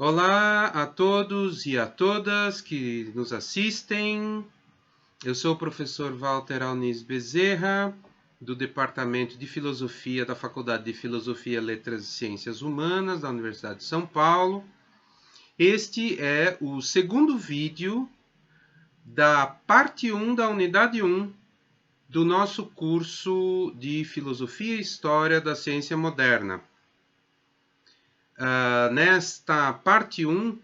Olá a todos e a todas que nos assistem. Eu sou o professor Walter Alnis Bezerra, do Departamento de Filosofia da Faculdade de Filosofia, Letras e Ciências Humanas da Universidade de São Paulo. Este é o segundo vídeo da parte 1 da unidade 1 do nosso curso de Filosofia e História da Ciência Moderna. Nesta parte 1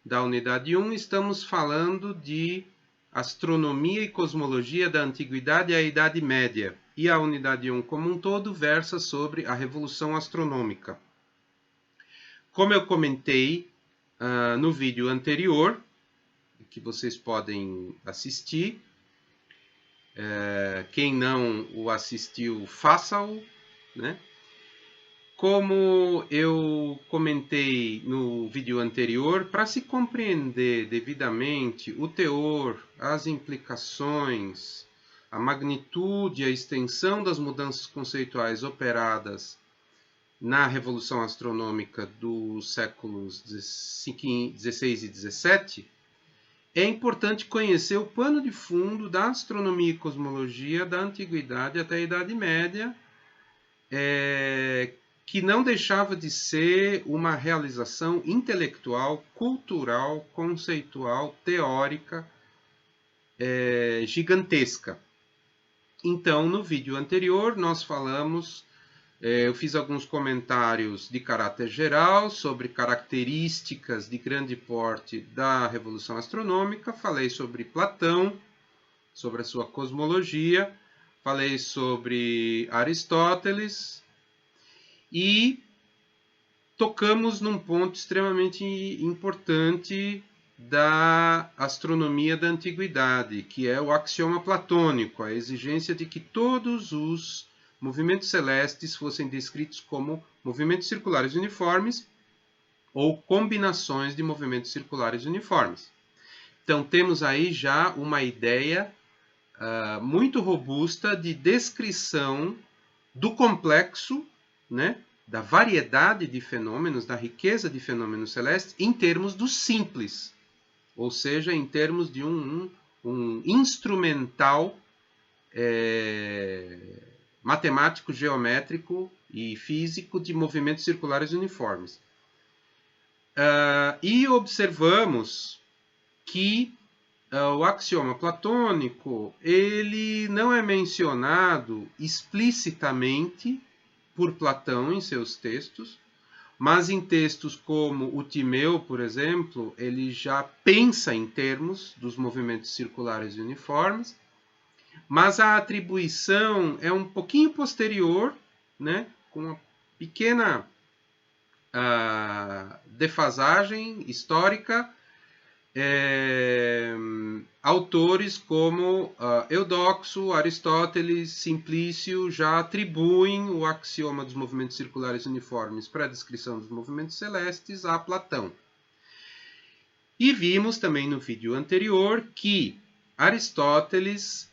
da unidade 1, estamos falando de astronomia e cosmologia da Antiguidade à Idade Média. E a unidade 1 como um todo versa sobre a Revolução Astronômica. Como eu comentei no vídeo anterior, que vocês podem assistir, quem não o assistiu, faça-o, né? Como eu comentei no vídeo anterior, para se compreender devidamente o teor, as implicações, a magnitude e a extensão das mudanças conceituais operadas na Revolução Astronômica dos séculos XVI e XVII, é importante conhecer o pano de fundo da astronomia e cosmologia da Antiguidade até a Idade Média, que não deixava de ser uma realização intelectual, cultural, conceitual, teórica, gigantesca. Então, no vídeo anterior, nós falamos, eu fiz alguns comentários de caráter geral sobre características de grande porte da Revolução Astronômica, falei sobre Platão, sobre a sua cosmologia, falei sobre Aristóteles, e tocamos num ponto extremamente importante da astronomia da antiguidade, que é o axioma platônico, a exigência de que todos os movimentos celestes fossem descritos como movimentos circulares uniformes ou combinações de movimentos circulares uniformes. Então, temos aí já uma ideia muito robusta de descrição do complexo, né, da variedade de fenômenos, da riqueza de fenômenos celestes, em termos do simples, ou seja, em termos de um instrumental matemático, geométrico e físico de movimentos circulares uniformes. E observamos que o axioma platônico ele não é mencionado explicitamente por Platão em seus textos, mas em textos como o Timeu, por exemplo, ele já pensa em termos dos movimentos circulares e uniformes, mas a atribuição é um pouquinho posterior, né, com uma pequena defasagem histórica. Autores como Eudoxo, Aristóteles, Simplício já atribuem o axioma dos movimentos circulares uniformes para a descrição dos movimentos celestes a Platão. E vimos também no vídeo anterior que Aristóteles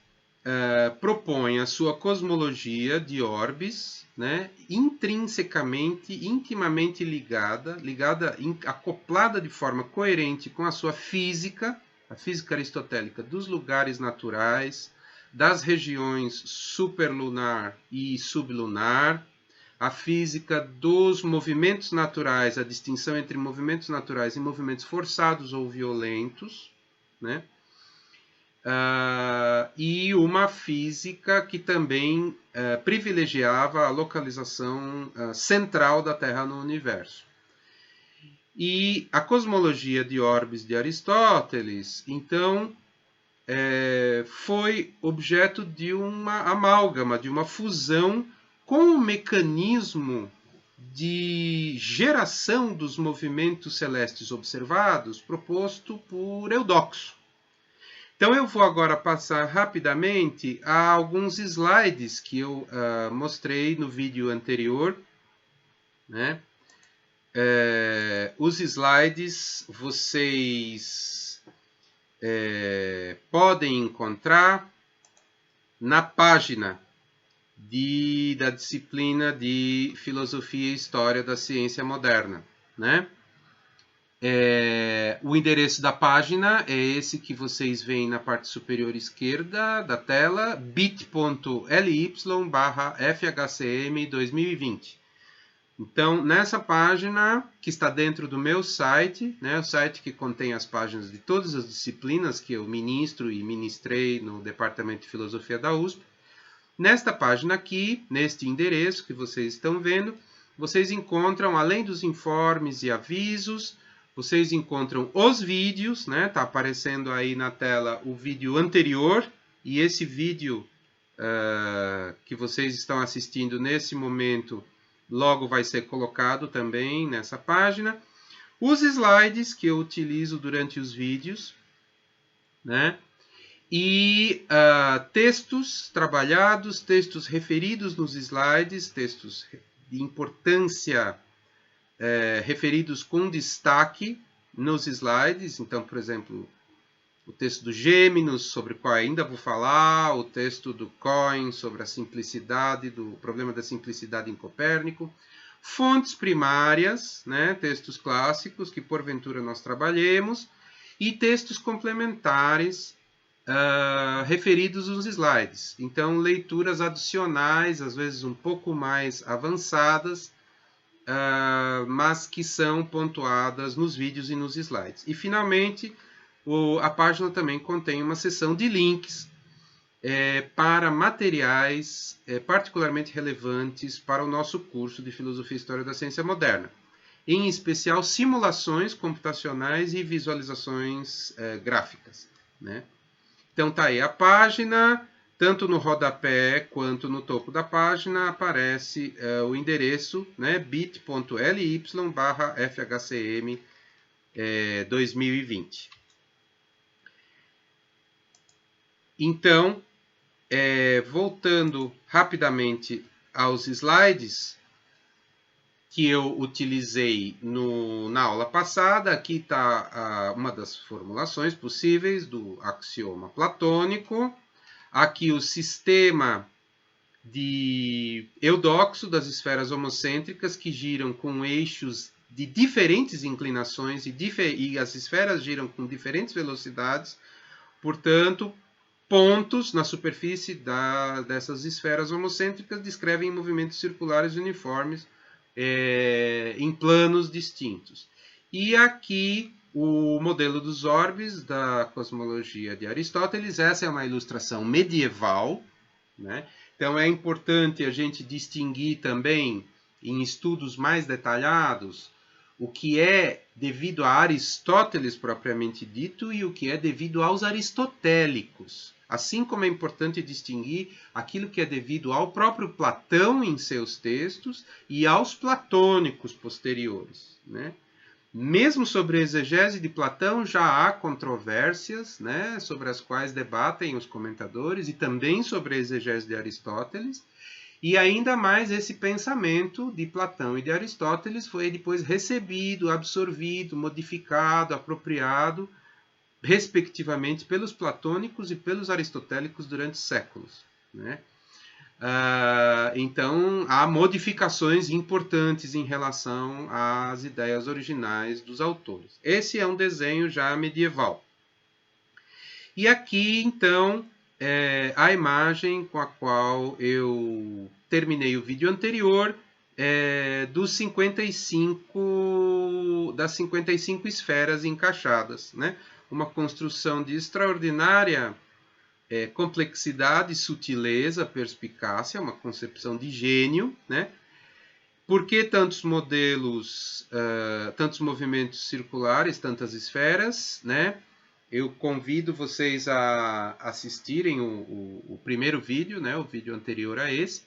propõe a sua cosmologia de orbes, né, intrinsecamente, intimamente ligada, acoplada de forma coerente com a sua física, a física aristotélica dos lugares naturais, das regiões superlunar e sublunar, a física dos movimentos naturais, a distinção entre movimentos naturais e movimentos forçados ou violentos, né? E uma física que também privilegiava a localização central da Terra no universo. E a cosmologia de orbes de Aristóteles, então, foi objeto de uma amálgama, de uma fusão com o mecanismo de geração dos movimentos celestes observados proposto por Eudoxo. Então, eu vou agora passar rapidamente a alguns slides que eu mostrei no vídeo anterior, né? Os slides vocês podem encontrar na página da disciplina de Filosofia e História da Ciência Moderna, né? O endereço da página é esse que vocês veem na parte superior esquerda da tela, bit.ly/FHCM2020. Então, nessa página, que está dentro do meu site, né, o site que contém as páginas de todas as disciplinas que eu ministro e ministrei no Departamento de Filosofia da USP, nesta página aqui, neste endereço que vocês estão vendo, vocês encontram, além dos informes e avisos, vocês encontram os vídeos, né? Tá aparecendo aí na tela o vídeo anterior, e esse vídeo que vocês estão assistindo nesse momento, logo vai ser colocado também nessa página. Os slides que eu utilizo durante os vídeos, né? E textos trabalhados, textos referidos nos slides, textos de importância referidos com destaque nos slides. Então, por exemplo, o texto do Gêmeos, sobre o qual ainda vou falar, o texto do Cohen sobre a simplicidade, do problema da simplicidade em Copérnico, fontes primárias, né, textos clássicos que porventura nós trabalhemos, e textos complementares referidos nos slides. Então, leituras adicionais, às vezes um pouco mais avançadas, mas que são pontuadas nos vídeos e nos slides. E, finalmente, a página também contém uma seção de links para materiais particularmente relevantes para o nosso curso de Filosofia e História da Ciência Moderna. Em especial, simulações computacionais e visualizações gráficas, né? Então, tá aí a página, tanto no rodapé quanto no topo da página aparece o endereço, né, bit.ly/FHCM 2020. Então, voltando rapidamente aos slides que eu utilizei na aula passada, aqui está uma das formulações possíveis do axioma platônico. Aqui o sistema de Eudoxo das esferas homocêntricas que giram com eixos de diferentes inclinações e as esferas giram com diferentes velocidades. Portanto, pontos na superfície dessas esferas homocêntricas descrevem movimentos circulares uniformes em planos distintos. E aqui o modelo dos orbes da cosmologia de Aristóteles. Essa é uma ilustração medieval, né? Então é importante a gente distinguir também, em estudos mais detalhados, o que é devido a Aristóteles propriamente dito e o que é devido aos aristotélicos. Assim como é importante distinguir aquilo que é devido ao próprio Platão em seus textos e aos platônicos posteriores, né? Mesmo sobre a exegese de Platão já há controvérsias, né, sobre as quais debatem os comentadores, e também sobre a exegese de Aristóteles. E ainda mais esse pensamento de Platão e de Aristóteles foi depois recebido, absorvido, modificado, apropriado, respectivamente, pelos platônicos e pelos aristotélicos durante séculos, né? Então, há modificações importantes em relação às ideias originais dos autores. Esse é um desenho já medieval. E aqui, então, a imagem com a qual eu terminei o vídeo anterior das 55 esferas encaixadas, né? Uma construção de extraordinária complexidade, sutileza, perspicácia, uma concepção de gênio, né? Por que tantos modelos, tantos movimentos circulares, tantas esferas, né? Eu convido vocês a assistirem o primeiro vídeo, né? O vídeo anterior a esse.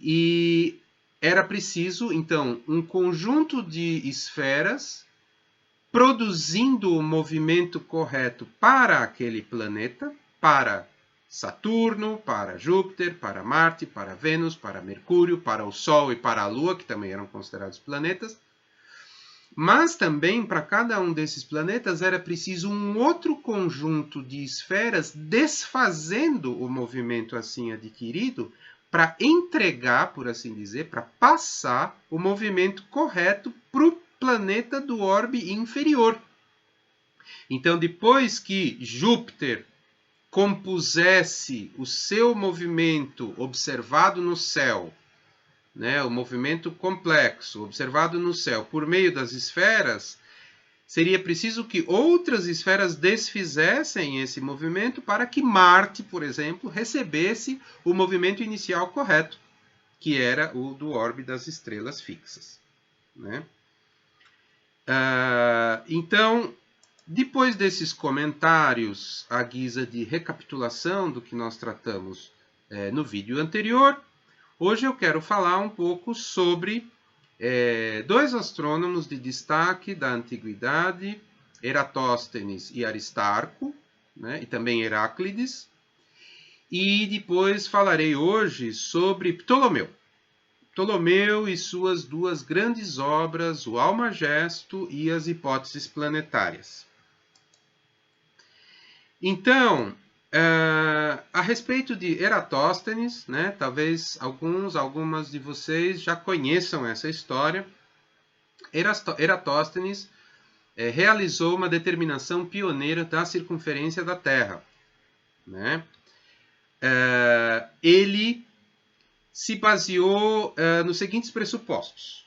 E era preciso, então, um conjunto de esferas produzindo o movimento correto para aquele planeta, para Saturno, para Júpiter, para Marte, para Vênus, para Mercúrio, para o Sol e para a Lua, que também eram considerados planetas. Mas também para cada um desses planetas era preciso um outro conjunto de esferas desfazendo o movimento assim adquirido para entregar, por assim dizer, para passar o movimento correto para o planeta do orbe inferior. Então, depois que Júpiter compusesse o seu movimento observado no céu, né, o movimento complexo observado no céu por meio das esferas, seria preciso que outras esferas desfizessem esse movimento para que Marte, por exemplo, recebesse o movimento inicial correto, que era o do orbe das estrelas fixas, né? Então, depois desses comentários à guisa de recapitulação do que nós tratamos no vídeo anterior, hoje eu quero falar um pouco sobre dois astrônomos de destaque da antiguidade, Eratóstenes e Aristarco, né, e também Heráclides. E depois falarei hoje sobre Ptolomeu. Ptolomeu e suas duas grandes obras, o Almagesto e as hipóteses planetárias. Então, a respeito de Eratóstenes, né, talvez algumas de vocês já conheçam essa história. Eratóstenes realizou uma determinação pioneira da circunferência da Terra, né? Ele se baseou nos seguintes pressupostos.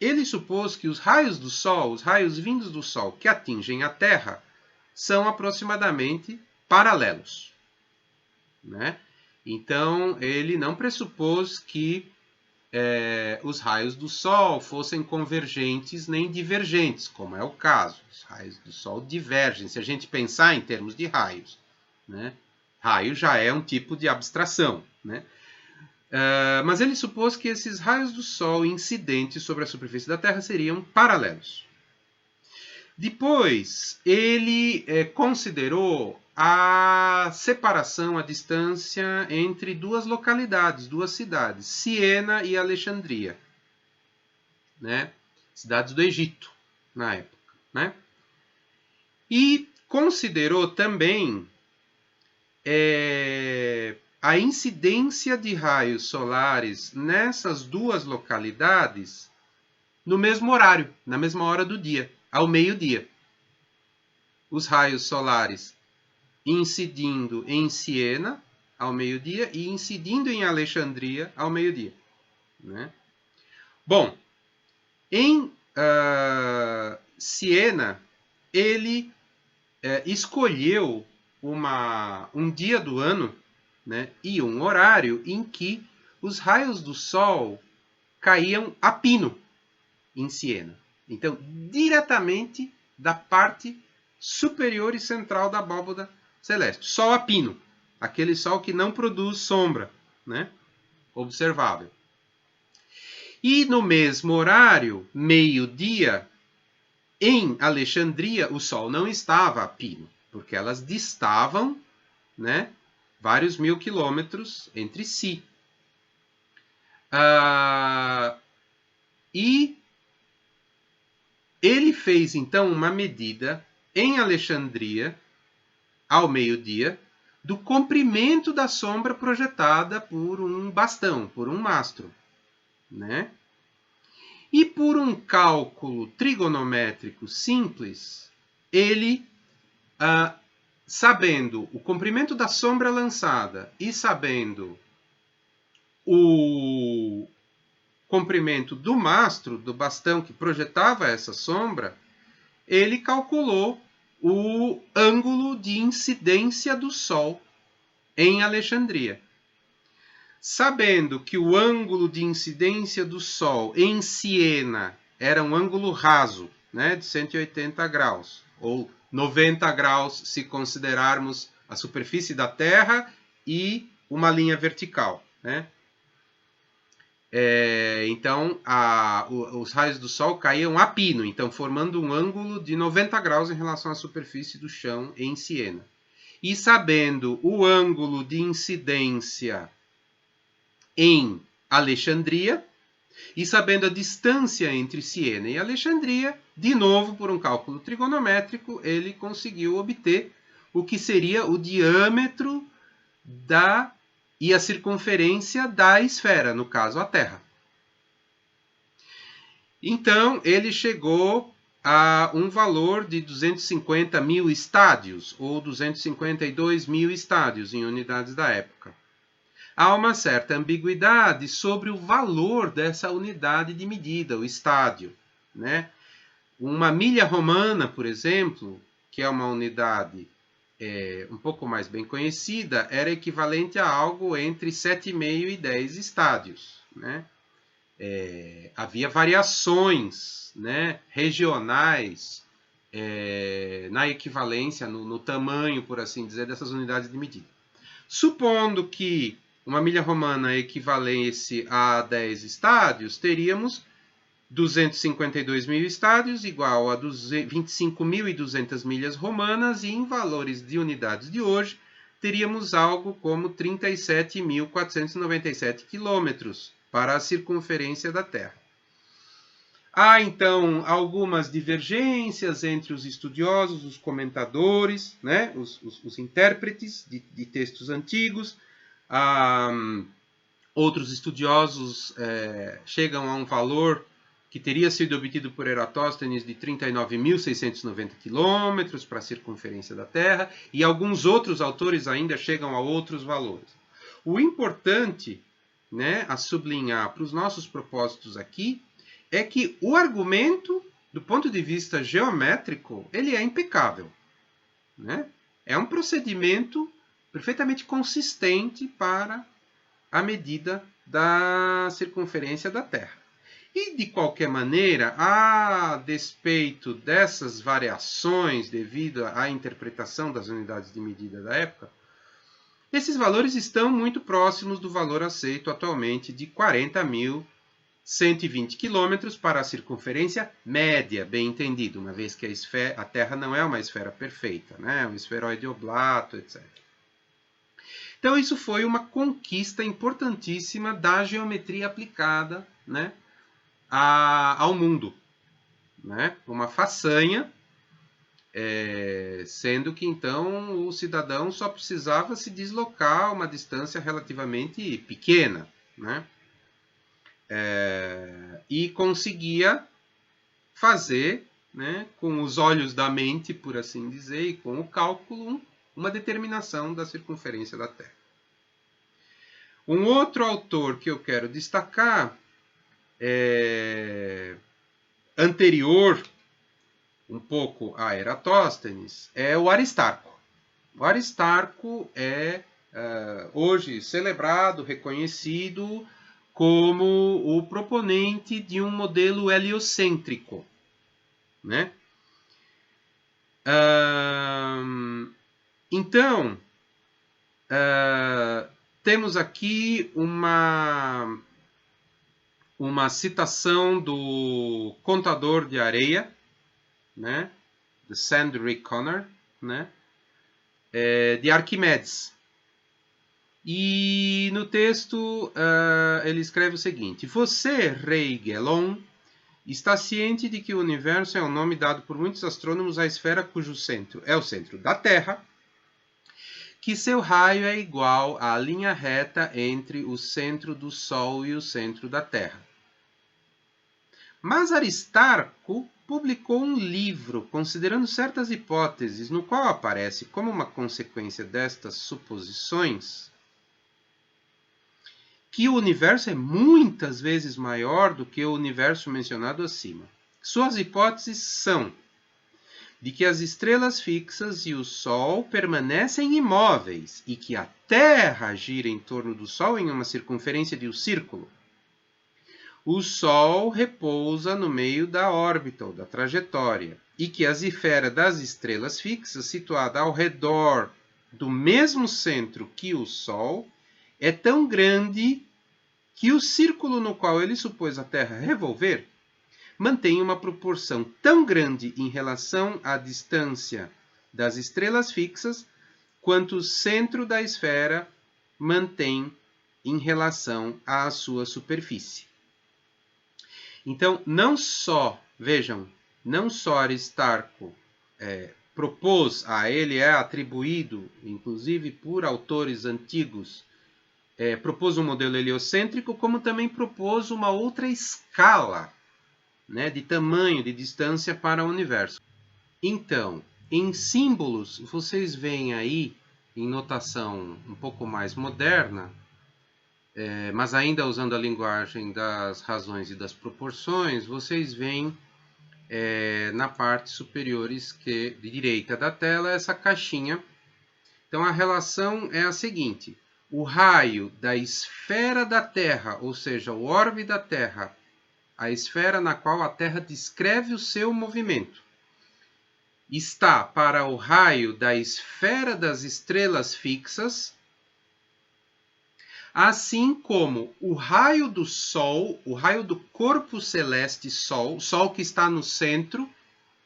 Ele supôs que os raios do Sol, os raios vindos do Sol que atingem a Terra, são aproximadamente paralelos, né? Então, ele não pressupôs que os raios do Sol fossem convergentes nem divergentes, como é o caso. Os raios do Sol divergem, se a gente pensar em termos de raios, né? Raio já é um tipo de abstração, né? Mas ele supôs que esses raios do Sol incidentes sobre a superfície da Terra seriam paralelos. Depois, ele considerou a separação, a distância entre duas localidades, duas cidades, Siena e Alexandria, né? Cidades do Egito, na época, né? E considerou também a incidência de raios solares nessas duas localidades no mesmo horário, na mesma hora do dia, ao meio-dia. Os raios solares incidindo em Siena ao meio-dia e incidindo em Alexandria ao meio-dia, né? Bom, em Siena, ele escolheu um dia do ano, né, e um horário em que os raios do Sol caíam a pino em Siena. Então, diretamente da parte superior e central da abóbada celeste. Sol a pino. Aquele Sol que não produz sombra, né, observável. E no mesmo horário, meio-dia, em Alexandria, o Sol não estava a pino, porque elas distavam, né, vários mil quilômetros entre si. E ele fez, então, uma medida em Alexandria, ao meio-dia, do comprimento da sombra projetada por um bastão, por um mastro, né? E por um cálculo trigonométrico simples, ele, sabendo o comprimento da sombra lançada e sabendo o comprimento do mastro, do bastão que projetava essa sombra, ele calculou o ângulo de incidência do Sol em Alexandria. Sabendo que o ângulo de incidência do Sol em Siena era um ângulo raso, né, de 180 graus, ou 90 graus se considerarmos a superfície da Terra e uma linha vertical, né? Então, os raios do Sol caíam a pino, então formando um ângulo de 90 graus em relação à superfície do chão em Siena. E sabendo o ângulo de incidência em Alexandria, e sabendo a distância entre Siena e Alexandria, de novo, por um cálculo trigonométrico, ele conseguiu obter o que seria o diâmetro e a circunferência da esfera, no caso a Terra. Então, ele chegou a um valor de 250 mil estádios, ou 252 mil estádios em unidades da época. Há uma certa ambiguidade sobre o valor dessa unidade de medida, o estádio, né? Uma milha romana, por exemplo, que é uma unidade um pouco mais bem conhecida, era equivalente a algo entre 7,5 e 10 estádios, né? Havia variações, né, regionais na equivalência, no tamanho, por assim dizer, dessas unidades de medida. Supondo que uma milha romana equivalesse a 10 estádios, teríamos 252 mil estádios igual a 25.200 milhas romanas, e em valores de unidades de hoje, teríamos algo como 37.497 quilômetros para a circunferência da Terra. Há, então, algumas divergências entre os estudiosos, os comentadores, né, os intérpretes de textos antigos. Outros estudiosos chegam a um valor que teria sido obtido por Eratóstenes de 39.690 quilômetros para a circunferência da Terra, e alguns outros autores ainda chegam a outros valores. O importante, né, a sublinhar para os nossos propósitos aqui, é que o argumento, do ponto de vista geométrico, ele é impecável, né? É um procedimento perfeitamente consistente para a medida da circunferência da Terra. E, de qualquer maneira, a despeito dessas variações devido à interpretação das unidades de medida da época, esses valores estão muito próximos do valor aceito atualmente de 40.120 quilômetros para a circunferência média, bem entendido, uma vez que a Terra não é uma esfera perfeita, né? Um esferoide oblato, etc. Então, isso foi uma conquista importantíssima da geometria aplicada, né, ao mundo, né? Uma façanha, sendo que então o cidadão só precisava se deslocar uma distância relativamente pequena, né? E conseguia fazer, né, com os olhos da mente, por assim dizer, e com o cálculo, uma determinação da circunferência da Terra. Um outro autor que eu quero destacar, anterior um pouco a Eratóstenes, é o Aristarco. O Aristarco é hoje celebrado, reconhecido como o proponente de um modelo heliocêntrico, né? Então, temos aqui uma citação do Contador de Areia, né, de Sand Reckoner, né, de Arquimedes. E no texto ele escreve o seguinte: Você, rei Gelon, está ciente de que o universo é um nome dado por muitos astrônomos à esfera cujo centro é o centro da Terra, que seu raio é igual à linha reta entre o centro do Sol e o centro da Terra. Mas Aristarco publicou um livro considerando certas hipóteses, no qual aparece como uma consequência destas suposições que o universo é muitas vezes maior do que o universo mencionado acima. Suas hipóteses são de que as estrelas fixas e o Sol permanecem imóveis e que a Terra gira em torno do Sol em uma circunferência de um círculo. O Sol repousa no meio da órbita ou da trajetória, e que a esfera das estrelas fixas, situada ao redor do mesmo centro que o Sol, é tão grande que o círculo no qual ele supôs a Terra revolver mantém uma proporção tão grande em relação à distância das estrelas fixas quanto o centro da esfera mantém em relação à sua superfície. Então, não só Aristarco propôs, a ele é atribuído, inclusive por autores antigos, propôs um modelo heliocêntrico, como também propôs uma outra escala, né, de tamanho, de distância para o universo. Então, em símbolos, vocês veem aí, em notação um pouco mais moderna, mas ainda usando a linguagem das razões e das proporções, vocês veem na parte superior direita da tela essa caixinha. Então a relação é a seguinte: o raio da esfera da Terra, ou seja, o orbe da Terra, a esfera na qual a Terra descreve o seu movimento, está para o raio da esfera das estrelas fixas, assim como o raio do Sol, o raio do corpo celeste Sol, Sol que está no centro,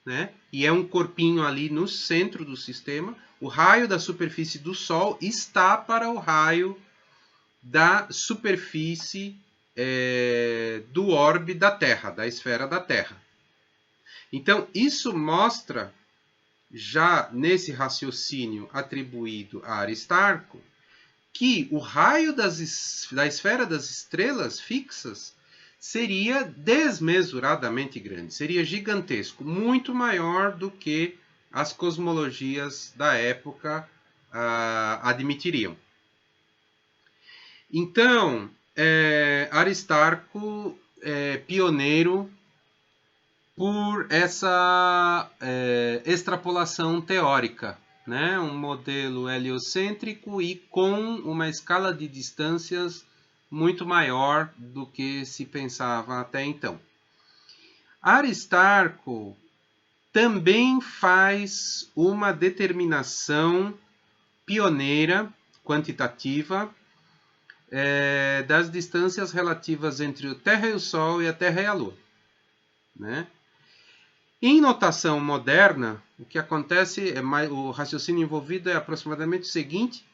né? E é um corpinho ali no centro do sistema. O raio da superfície do Sol está para o raio da superfície do orbe da Terra, da esfera da Terra. Então, isso mostra, já nesse raciocínio atribuído a Aristarco, que o raio da esfera das estrelas fixas seria desmesuradamente grande, seria gigantesco, muito maior do que as cosmologias da época admitiriam. Então, Aristarco é pioneiro por essa extrapolação teórica, né? Um modelo heliocêntrico e com uma escala de distâncias muito maior do que se pensava até então. Aristarco também faz uma determinação pioneira, quantitativa, das distâncias relativas entre a Terra e o Sol e a Terra e a Lua, né? Em notação moderna, o que acontece o raciocínio envolvido é aproximadamente o seguinte,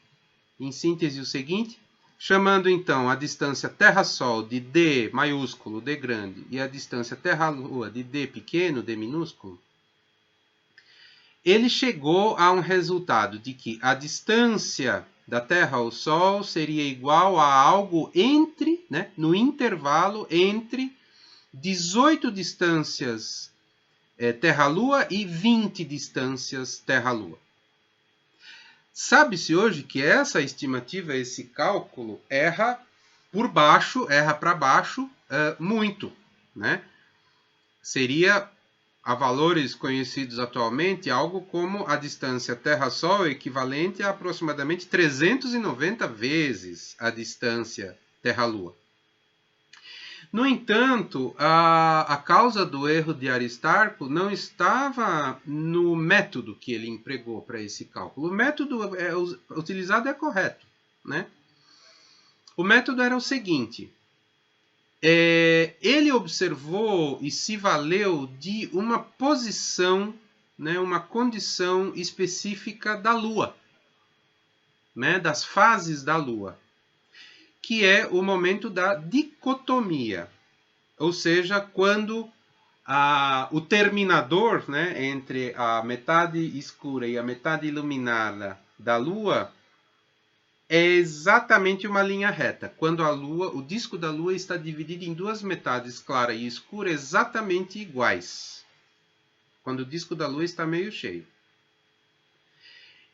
em síntese o seguinte, chamando então a distância Terra-Sol de D maiúsculo, D grande, e a distância Terra-Lua de D pequeno, D minúsculo, ele chegou a um resultado de que a distância da Terra ao Sol seria igual a algo entre, né, no intervalo entre 18 distâncias Terra-Lua e 20 distâncias Terra-Lua. Sabe-se hoje que essa estimativa, esse cálculo, erra para baixo muito, né? Seria, a valores conhecidos atualmente, algo como a distância Terra-Sol equivalente a aproximadamente 390 vezes a distância Terra-Lua. No entanto, a causa do erro de Aristarco não estava no método que ele empregou para esse cálculo. O método utilizado é correto, né? O método era o seguinte: ele observou e se valeu de uma posição, né, uma condição específica da Lua, né, das fases da Lua, que é o momento da dicotomia, ou seja, quando o terminador, né, entre a metade escura e a metade iluminada da Lua é exatamente uma linha reta. Quando a Lua, o disco da Lua está dividido em duas metades, clara e escura, exatamente iguais. Quando o disco da Lua está meio cheio.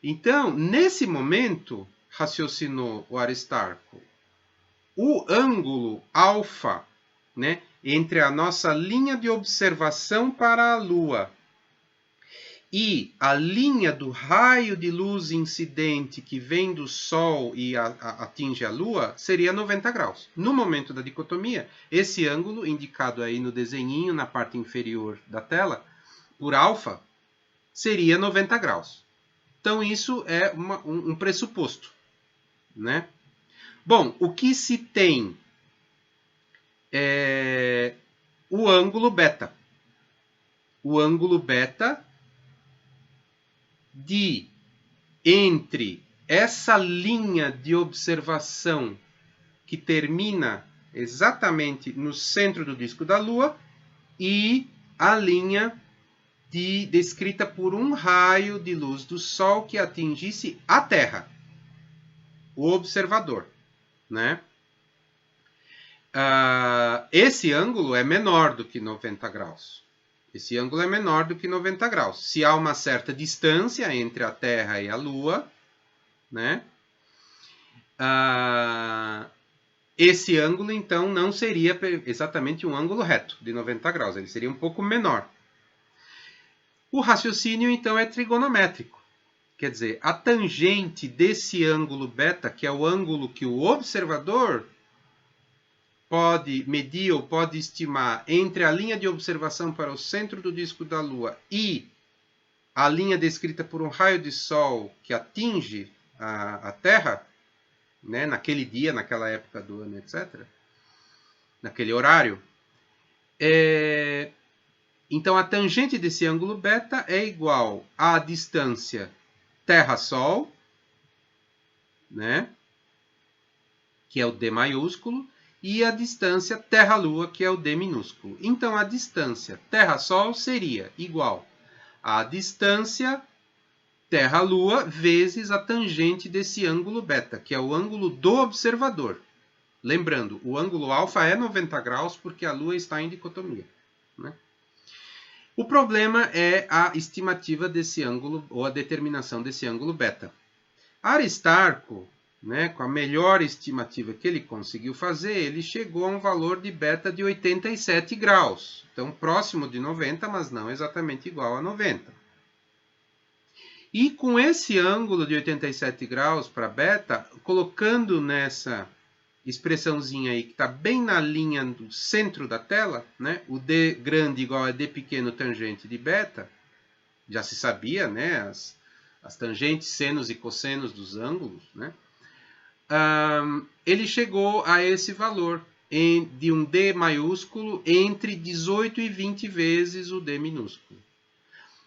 Então, nesse momento, raciocinou o Aristarco, o ângulo alfa, né, entre a nossa linha de observação para a Lua e a linha do raio de luz incidente que vem do Sol e atinge a Lua, seria 90 graus. No momento da dicotomia, esse ângulo, indicado aí no desenhinho, na parte inferior da tela, por alfa, seria 90 graus. Então, isso é um pressuposto, né? Bom, o que se tem é o ângulo beta. O ângulo beta entre essa linha de observação que termina exatamente no centro do disco da Lua e a linha descrita por um raio de luz do Sol que atingisse a Terra, o observador, né? esse ângulo é menor do que 90 graus. Esse ângulo é menor do que 90 graus. Se há uma certa distância entre a Terra e a Lua, né? Esse ângulo, então, não seria exatamente um ângulo reto de 90 graus. Ele seria um pouco menor. O raciocínio, então, é trigonométrico. Quer dizer, a tangente desse ângulo beta, que é o ângulo que o observador pode medir ou pode estimar entre a linha de observação para o centro do disco da Lua e a linha descrita por um raio de Sol que atinge a Terra, né, naquele dia, naquela época do ano, etc., naquele horário, então a tangente desse ângulo beta é igual à distância Terra-Sol, né, que é o D maiúsculo, e a distância Terra-Lua, que é o D minúsculo. Então, a distância Terra-Sol seria igual à distância Terra-Lua vezes a tangente desse ângulo beta, que é o ângulo do observador. Lembrando, o ângulo alfa é 90 graus porque a Lua está em dicotomia, né? O problema é a estimativa desse ângulo, ou a determinação desse ângulo beta. Aristarco, né, com a melhor estimativa que ele conseguiu fazer, ele chegou a um valor de beta de 87 graus. Então, próximo de 90, mas não exatamente igual a 90. E com esse ângulo de 87 graus para beta, colocando nessa expressãozinha aí, que está bem na linha do centro da tela, né, o D grande igual a D pequeno tangente de beta, já se sabia, né, as tangentes, senos e cossenos dos ângulos, né? Ele chegou a esse valor de um D maiúsculo entre 18 e 20 vezes o D minúsculo.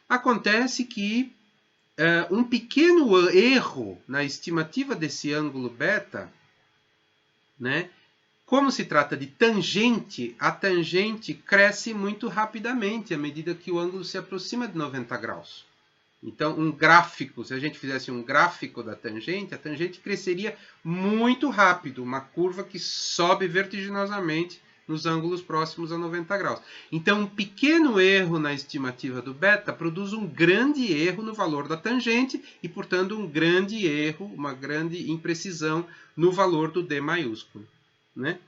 Acontece que um pequeno erro na estimativa desse ângulo beta, né? Como se trata de tangente, a tangente cresce muito rapidamente à medida que o ângulo se aproxima de 90 graus. Então, um gráfico, se a gente fizesse um gráfico da tangente, a tangente cresceria muito rápido, uma curva que sobe vertiginosamente nos ângulos próximos a 90 graus. Então, um pequeno erro na estimativa do beta produz um grande erro no valor da tangente e, portanto, um grande erro, uma grande imprecisão no valor do D maiúsculo, né?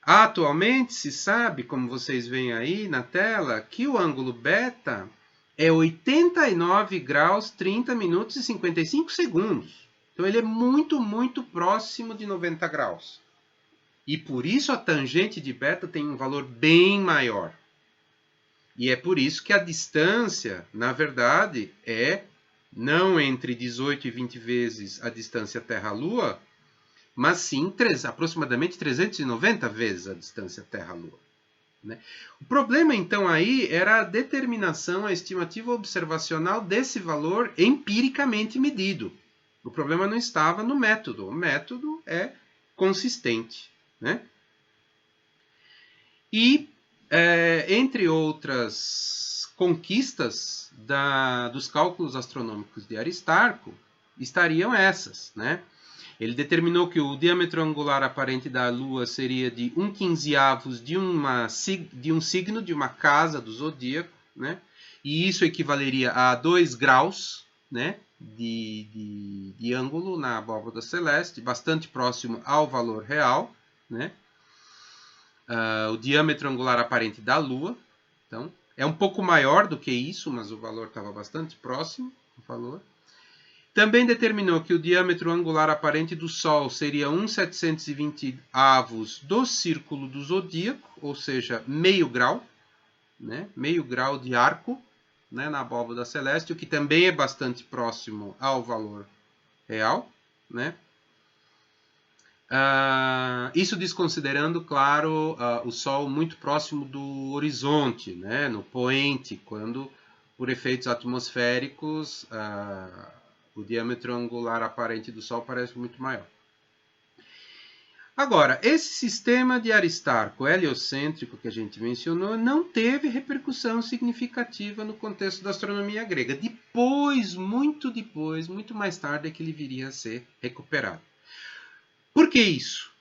Atualmente se sabe, como vocês veem aí na tela, que o ângulo beta é 89 graus, 30 minutos e 55 segundos. Então, ele é muito, muito próximo de 90 graus. E por isso a tangente de beta tem um valor bem maior. E é por isso que a distância, na verdade, é não entre 18 e 20 vezes a distância Terra-Lua, mas sim aproximadamente 390 vezes a distância Terra-Lua, né? O problema, então, aí era a determinação, a estimativa observacional desse valor empiricamente medido. O problema não estava no método. O método é consistente, né? E, entre outras conquistas dos cálculos astronômicos de Aristarco, estariam essas, né? Ele determinou que o diâmetro angular aparente da Lua seria de 1/15 de um signo, de uma casa do zodíaco, né? E isso equivaleria a 2 graus, né, de ângulo na abóbada celeste, bastante próximo ao valor real, né? O diâmetro angular aparente da Lua. Então, é um pouco maior do que isso, mas o valor estava bastante próximo do valor. Também determinou que o diâmetro angular aparente do Sol seria 1/720 do círculo do zodíaco, ou seja, meio grau, né? Meio grau de arco, né, na abóbada celeste, o que também é bastante próximo ao valor real, né? Isso desconsiderando, claro, o Sol muito próximo do horizonte, né, no poente, quando, por efeitos atmosféricos, o diâmetro angular aparente do Sol parece muito maior. Agora, esse sistema de Aristarco heliocêntrico que a gente mencionou não teve repercussão significativa no contexto da astronomia grega. Depois, muito mais tarde, é que ele viria a ser recuperado. Por que isso?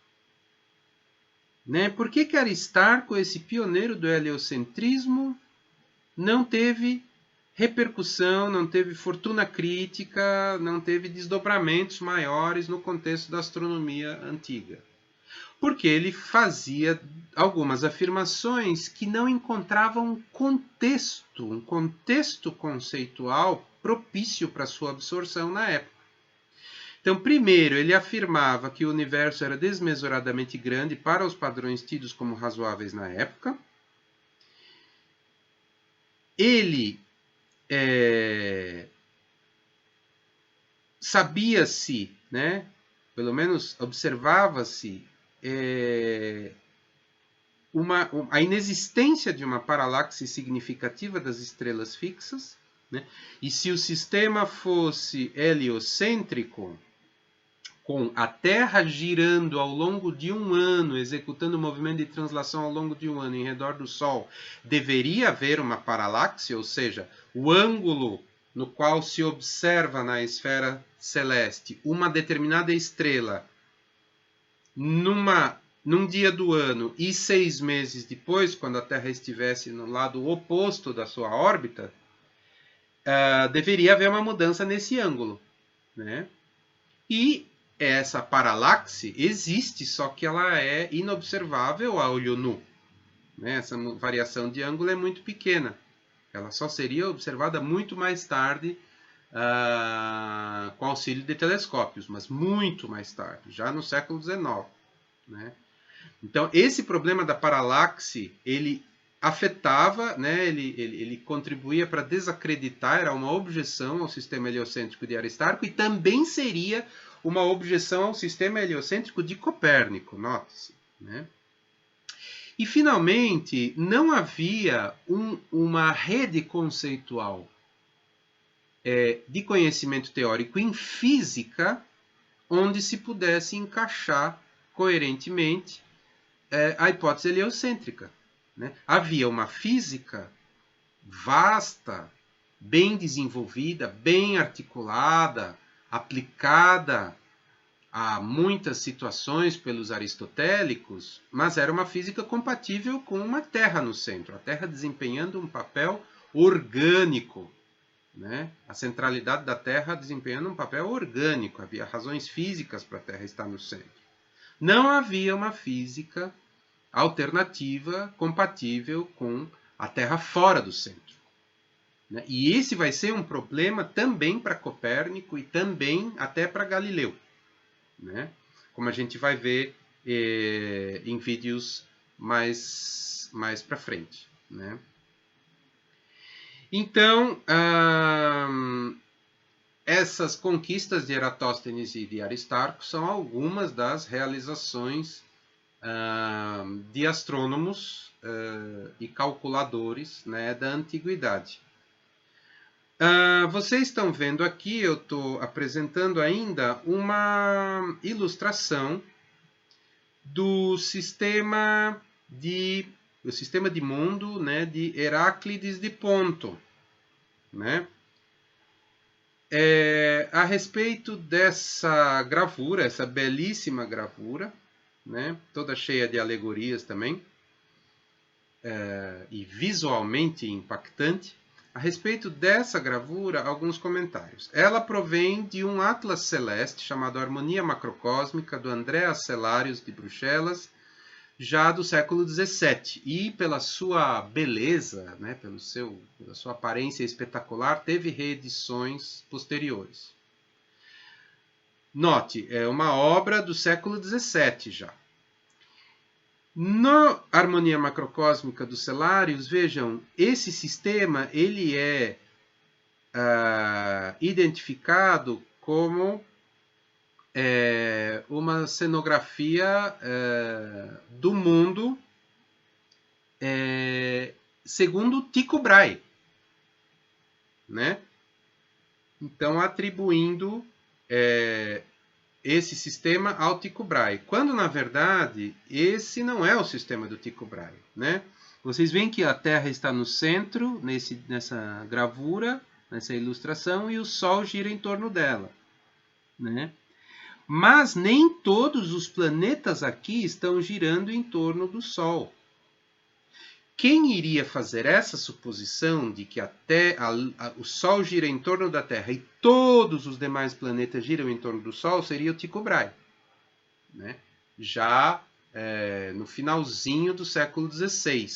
né? Por que Aristarco, esse pioneiro do heliocentrismo, não teve repercussão, não teve fortuna crítica, não teve desdobramentos maiores no contexto da astronomia antiga? Porque ele fazia algumas afirmações que não encontravam um contexto conceitual propício para sua absorção na época. Então, primeiro, ele afirmava que o universo era desmesuradamente grande para os padrões tidos como razoáveis na época. Ele sabia-se, né, pelo menos observava-se a inexistência de uma paralaxe significativa das estrelas fixas, né? E se o sistema fosse heliocêntrico, com a Terra girando ao longo de um ano, executando o movimento de translação ao longo de um ano em redor do Sol, deveria haver uma paralaxe, ou seja, o ângulo no qual se observa na esfera celeste uma determinada estrela num dia do ano e 6 meses depois, quando a Terra estivesse no lado oposto da sua órbita, deveria haver uma mudança nesse ângulo, né? E essa paralaxe existe, só que ela é inobservável a olho nu, né? Essa variação de ângulo é muito pequena. Ela só seria observada muito mais tarde com auxílio de telescópios, mas muito mais tarde, já no século XIX, né? Então, esse problema da paralaxe, ele afetava, né, ele contribuía para desacreditar, era uma objeção ao sistema heliocêntrico de Aristarco e também seria uma objeção ao sistema heliocêntrico de Copérnico, note-se, né? E, finalmente, não havia uma rede conceitual de conhecimento teórico em física onde se pudesse encaixar coerentemente a hipótese heliocêntrica, né? Havia uma física vasta, bem desenvolvida, bem articulada, aplicada a muitas situações pelos aristotélicos, mas era uma física compatível com uma Terra no centro, a Terra desempenhando um papel orgânico, né? A centralidade da Terra desempenhando um papel orgânico, havia razões físicas para a Terra estar no centro. Não havia uma física alternativa compatível com a Terra fora do centro, né? E esse vai ser um problema também para Copérnico e também até para Galileu, né? Como a gente vai ver em vídeos mais para frente, né? Então, essas conquistas de Eratóstenes e de Aristarco são algumas das realizações de astrônomos e calculadores, né, da antiguidade. Vocês estão vendo aqui, eu estou apresentando ainda uma ilustração do sistema de mundo, né, de Heráclides de Ponto, né? A respeito dessa gravura, essa belíssima gravura, né, toda cheia de alegorias também, e visualmente impactante. A respeito dessa gravura, alguns comentários. Ela provém de um atlas celeste chamado Harmonia Macrocósmica, do Andreas Cellarius de Bruxelas, já do século XVII. E pela sua beleza, né, pela sua aparência espetacular, teve reedições posteriores. Note, é uma obra do século XVII já. Na Harmonia Macrocósmica do Cellarius, vejam, esse sistema ele é identificado como uma cenografia do mundo segundo Tycho Brahe, né? Então, atribuindo esse sistema ao Tycho Brahe, quando na verdade esse não é o sistema do Tycho Brahe, né? Vocês veem que a Terra está no centro nessa gravura, nessa ilustração, e o Sol gira em torno dela, né? Mas nem todos os planetas aqui estão girando em torno do Sol. Quem iria fazer essa suposição de que o Sol gira em torno da Terra e todos os demais planetas giram em torno do Sol seria o Tycho Brahe, né? Já no finalzinho do século XVI.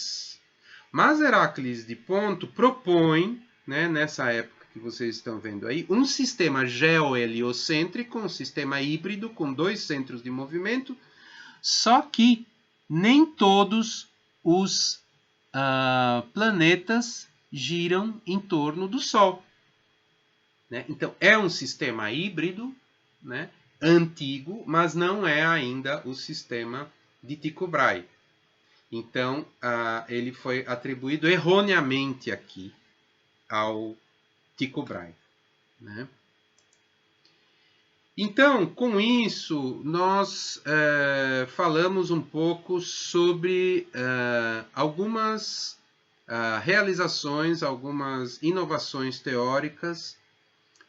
Mas Heráclides de Ponto propõe, né, nessa época que vocês estão vendo aí, um sistema geoheliocêntrico, um sistema híbrido com 2 centros de movimento, só que nem todos os planetas giram em torno do Sol, né? Então, é um sistema híbrido, né, antigo, mas não é ainda o sistema de Tycho Brahe. Então, ele foi atribuído erroneamente aqui ao Tycho Brahe, né? Então, com isso, nós falamos um pouco sobre algumas realizações, algumas inovações teóricas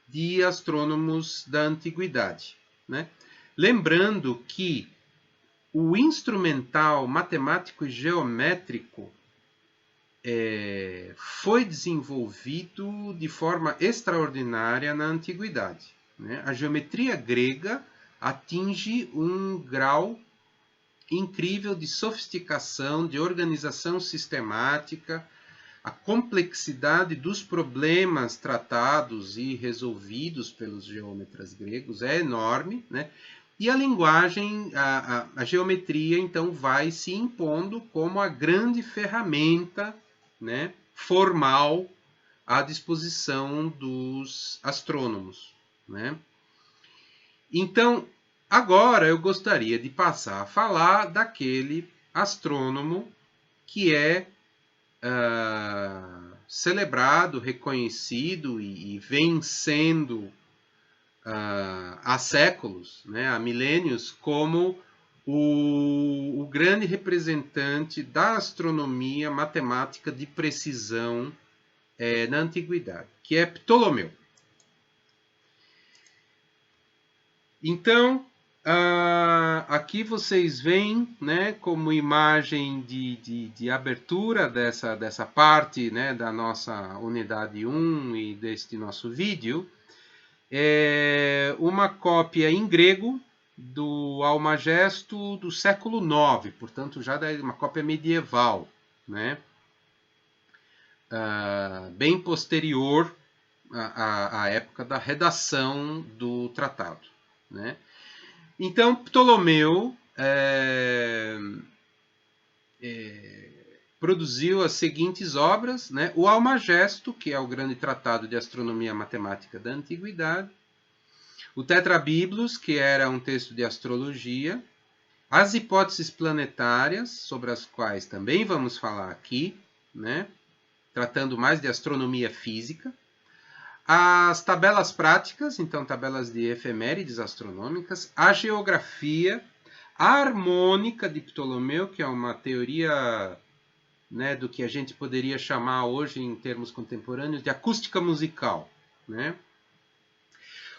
de astrônomos da antiguidade, né? Lembrando que o instrumental matemático e geométrico foi desenvolvido de forma extraordinária na antiguidade, né? A geometria grega atinge um grau incrível de sofisticação, de organização sistemática. A complexidade dos problemas tratados e resolvidos pelos geômetras gregos é enorme, né? E a linguagem, a geometria, então, vai se impondo como a grande ferramenta, né, formal à disposição dos astrônomos, né? Então, agora eu gostaria de passar a falar daquele astrônomo que é celebrado, reconhecido e vem sendo há séculos, né, há milênios, como o grande representante da astronomia matemática de precisão na antiguidade, que é Ptolomeu. Então, aqui vocês veem, né, como imagem de abertura dessa parte, né, da nossa unidade 1 e deste nosso vídeo, uma cópia em grego do Almagesto do século IX, portanto já uma cópia medieval, né, bem posterior à época da redação do tratado, né? Então, Ptolomeu produziu as seguintes obras, né? O Almagesto, que é o grande tratado de astronomia matemática da antiguidade, o Tetrabiblos, que era um texto de astrologia, as hipóteses planetárias, sobre as quais também vamos falar aqui, né? Tratando mais de astronomia física, as tabelas práticas, então tabelas de efemérides astronômicas, a geografia, a harmônica de Ptolomeu, que é uma teoria, né, do que a gente poderia chamar hoje, em termos contemporâneos, de acústica musical, né?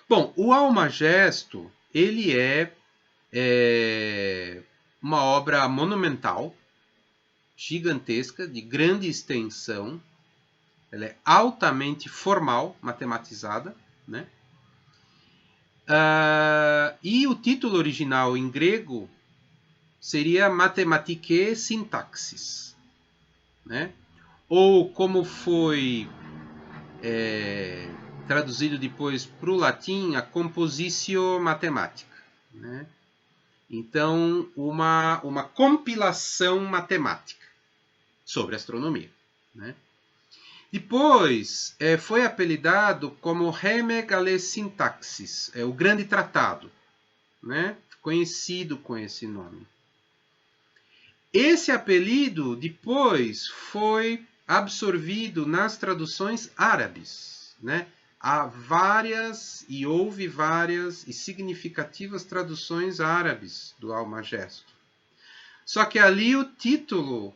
Bom, o Almagesto, ele é uma obra monumental, gigantesca, de grande extensão. Ela é altamente formal, matematizada, né? E o título original em grego seria Mathematicae Syntaxis, né? Ou como foi traduzido depois para o latim, a Compositio Mathematica, né? Então, uma compilação matemática sobre astronomia, né? Depois, foi apelidado como Reme Syntaxis, o grande tratado, né? Conhecido com esse nome. Esse apelido depois foi absorvido nas traduções árabes, né? Houve várias e significativas traduções árabes do Almagesto. Só que ali o título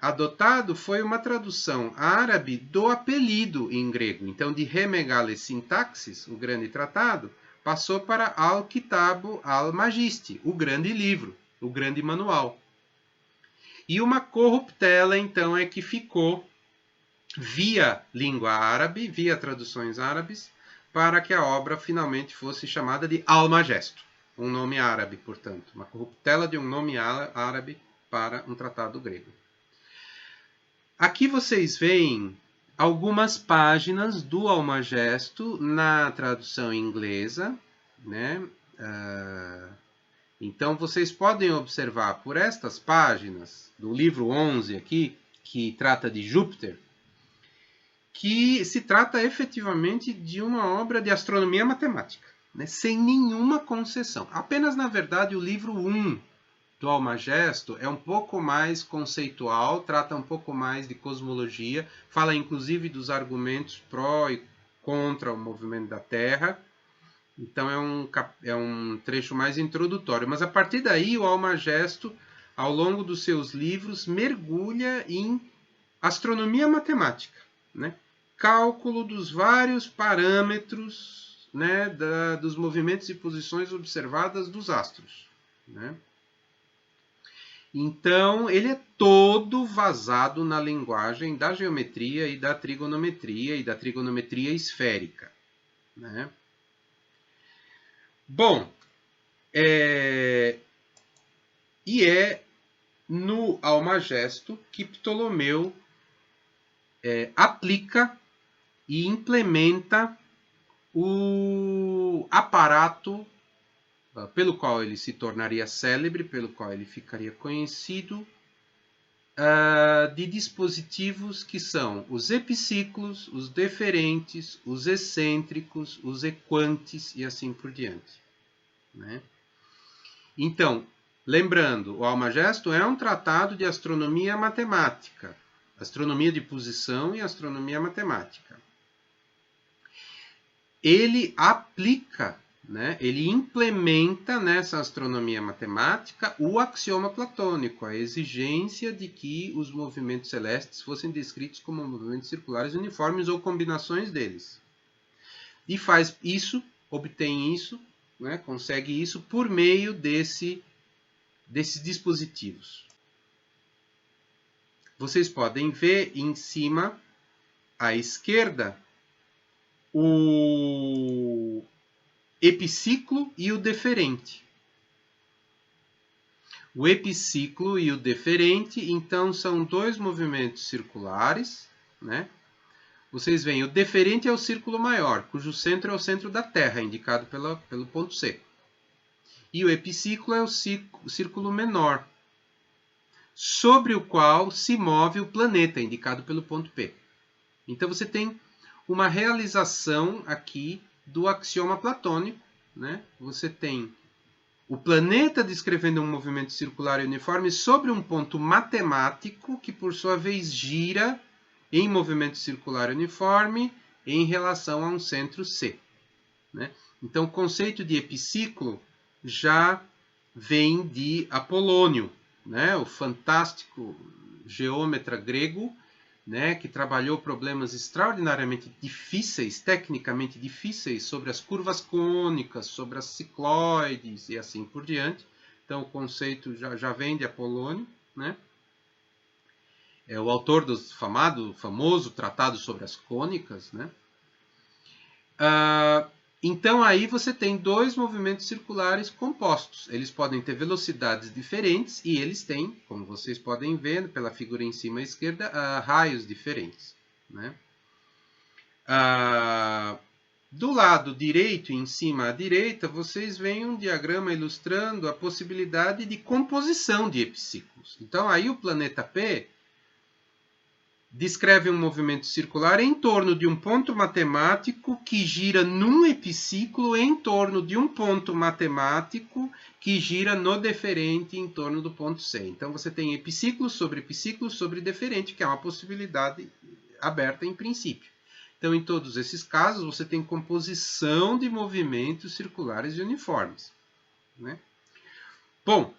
adotado foi uma tradução árabe do apelido em grego. Então, de Reme Syntaxis, o grande tratado, passou para Al-Kitabu al-Majiste, o grande livro, o grande manual. E uma corruptela, então, é que ficou via língua árabe, via traduções árabes, para que a obra finalmente fosse chamada de Almagesto, um nome árabe, portanto, uma corruptela de um nome árabe para um tratado grego. Aqui vocês veem algumas páginas do Almagesto na tradução inglesa, né? Então vocês podem observar por estas páginas do livro 11 aqui, que trata de Júpiter, que se trata efetivamente de uma obra de astronomia matemática, né? Sem nenhuma concessão. Apenas, na verdade, o livro 1 do Almagesto é um pouco mais conceitual, trata um pouco mais de cosmologia, fala inclusive dos argumentos pró e contra o movimento da Terra. Então é um trecho mais introdutório. Mas a partir daí o Almagesto, ao longo dos seus livros, mergulha em astronomia matemática, né? Cálculo dos vários parâmetros, né, dos movimentos e posições observadas dos astros, né? Então, ele é todo vazado na linguagem da geometria e da trigonometria esférica, né? Bom, e é no Almagesto que Ptolomeu aplica e implementa o aparato pelo qual ele se tornaria célebre, pelo qual ele ficaria conhecido, de dispositivos que são os epiciclos, os deferentes, os excêntricos, os equantes e assim por diante, né? Então, lembrando, o Almagesto é um tratado de astronomia matemática, astronomia de posição e astronomia matemática. Ele aplica, né, ele implementa nessa astronomia matemática o axioma platônico, a exigência de que os movimentos celestes fossem descritos como movimentos circulares uniformes ou combinações deles. E faz isso, obtém isso, né, consegue isso por meio desses dispositivos. Vocês podem ver em cima, à esquerda, o epiciclo e o deferente. O epiciclo e o deferente, então, são dois movimentos circulares, né? Vocês veem, o deferente é o círculo maior, cujo centro é o centro da Terra, indicado pelo ponto C. E o epiciclo é o círculo menor, sobre o qual se move o planeta, indicado pelo ponto P. Então, você tem uma realização aqui do axioma platônico, né? Você tem o planeta descrevendo um movimento circular e uniforme sobre um ponto matemático que, por sua vez, gira em movimento circular uniforme em relação a um centro C, né? Então, o conceito de epiciclo já vem de Apolônio, né? O fantástico geômetra grego, né, que trabalhou problemas extraordinariamente difíceis, tecnicamente difíceis, sobre as curvas cônicas, sobre as cicloides e assim por diante. Então, o conceito já vem de Apolônio, né? É o autor do famoso tratado sobre as cônicas, né? Então, aí você tem dois movimentos circulares compostos. Eles podem ter velocidades diferentes e eles têm, como vocês podem ver pela figura em cima à esquerda, raios diferentes, né? Do lado direito, em cima à direita, vocês veem um diagrama ilustrando a possibilidade de composição de epiciclos. Então, aí o planeta P descreve um movimento circular em torno de um ponto matemático que gira num epiciclo em torno de um ponto matemático que gira no deferente em torno do ponto C. Então, você tem epiciclo sobre deferente, que é uma possibilidade aberta em princípio. Então, em todos esses casos, você tem composição de movimentos circulares e uniformes, né? Bom,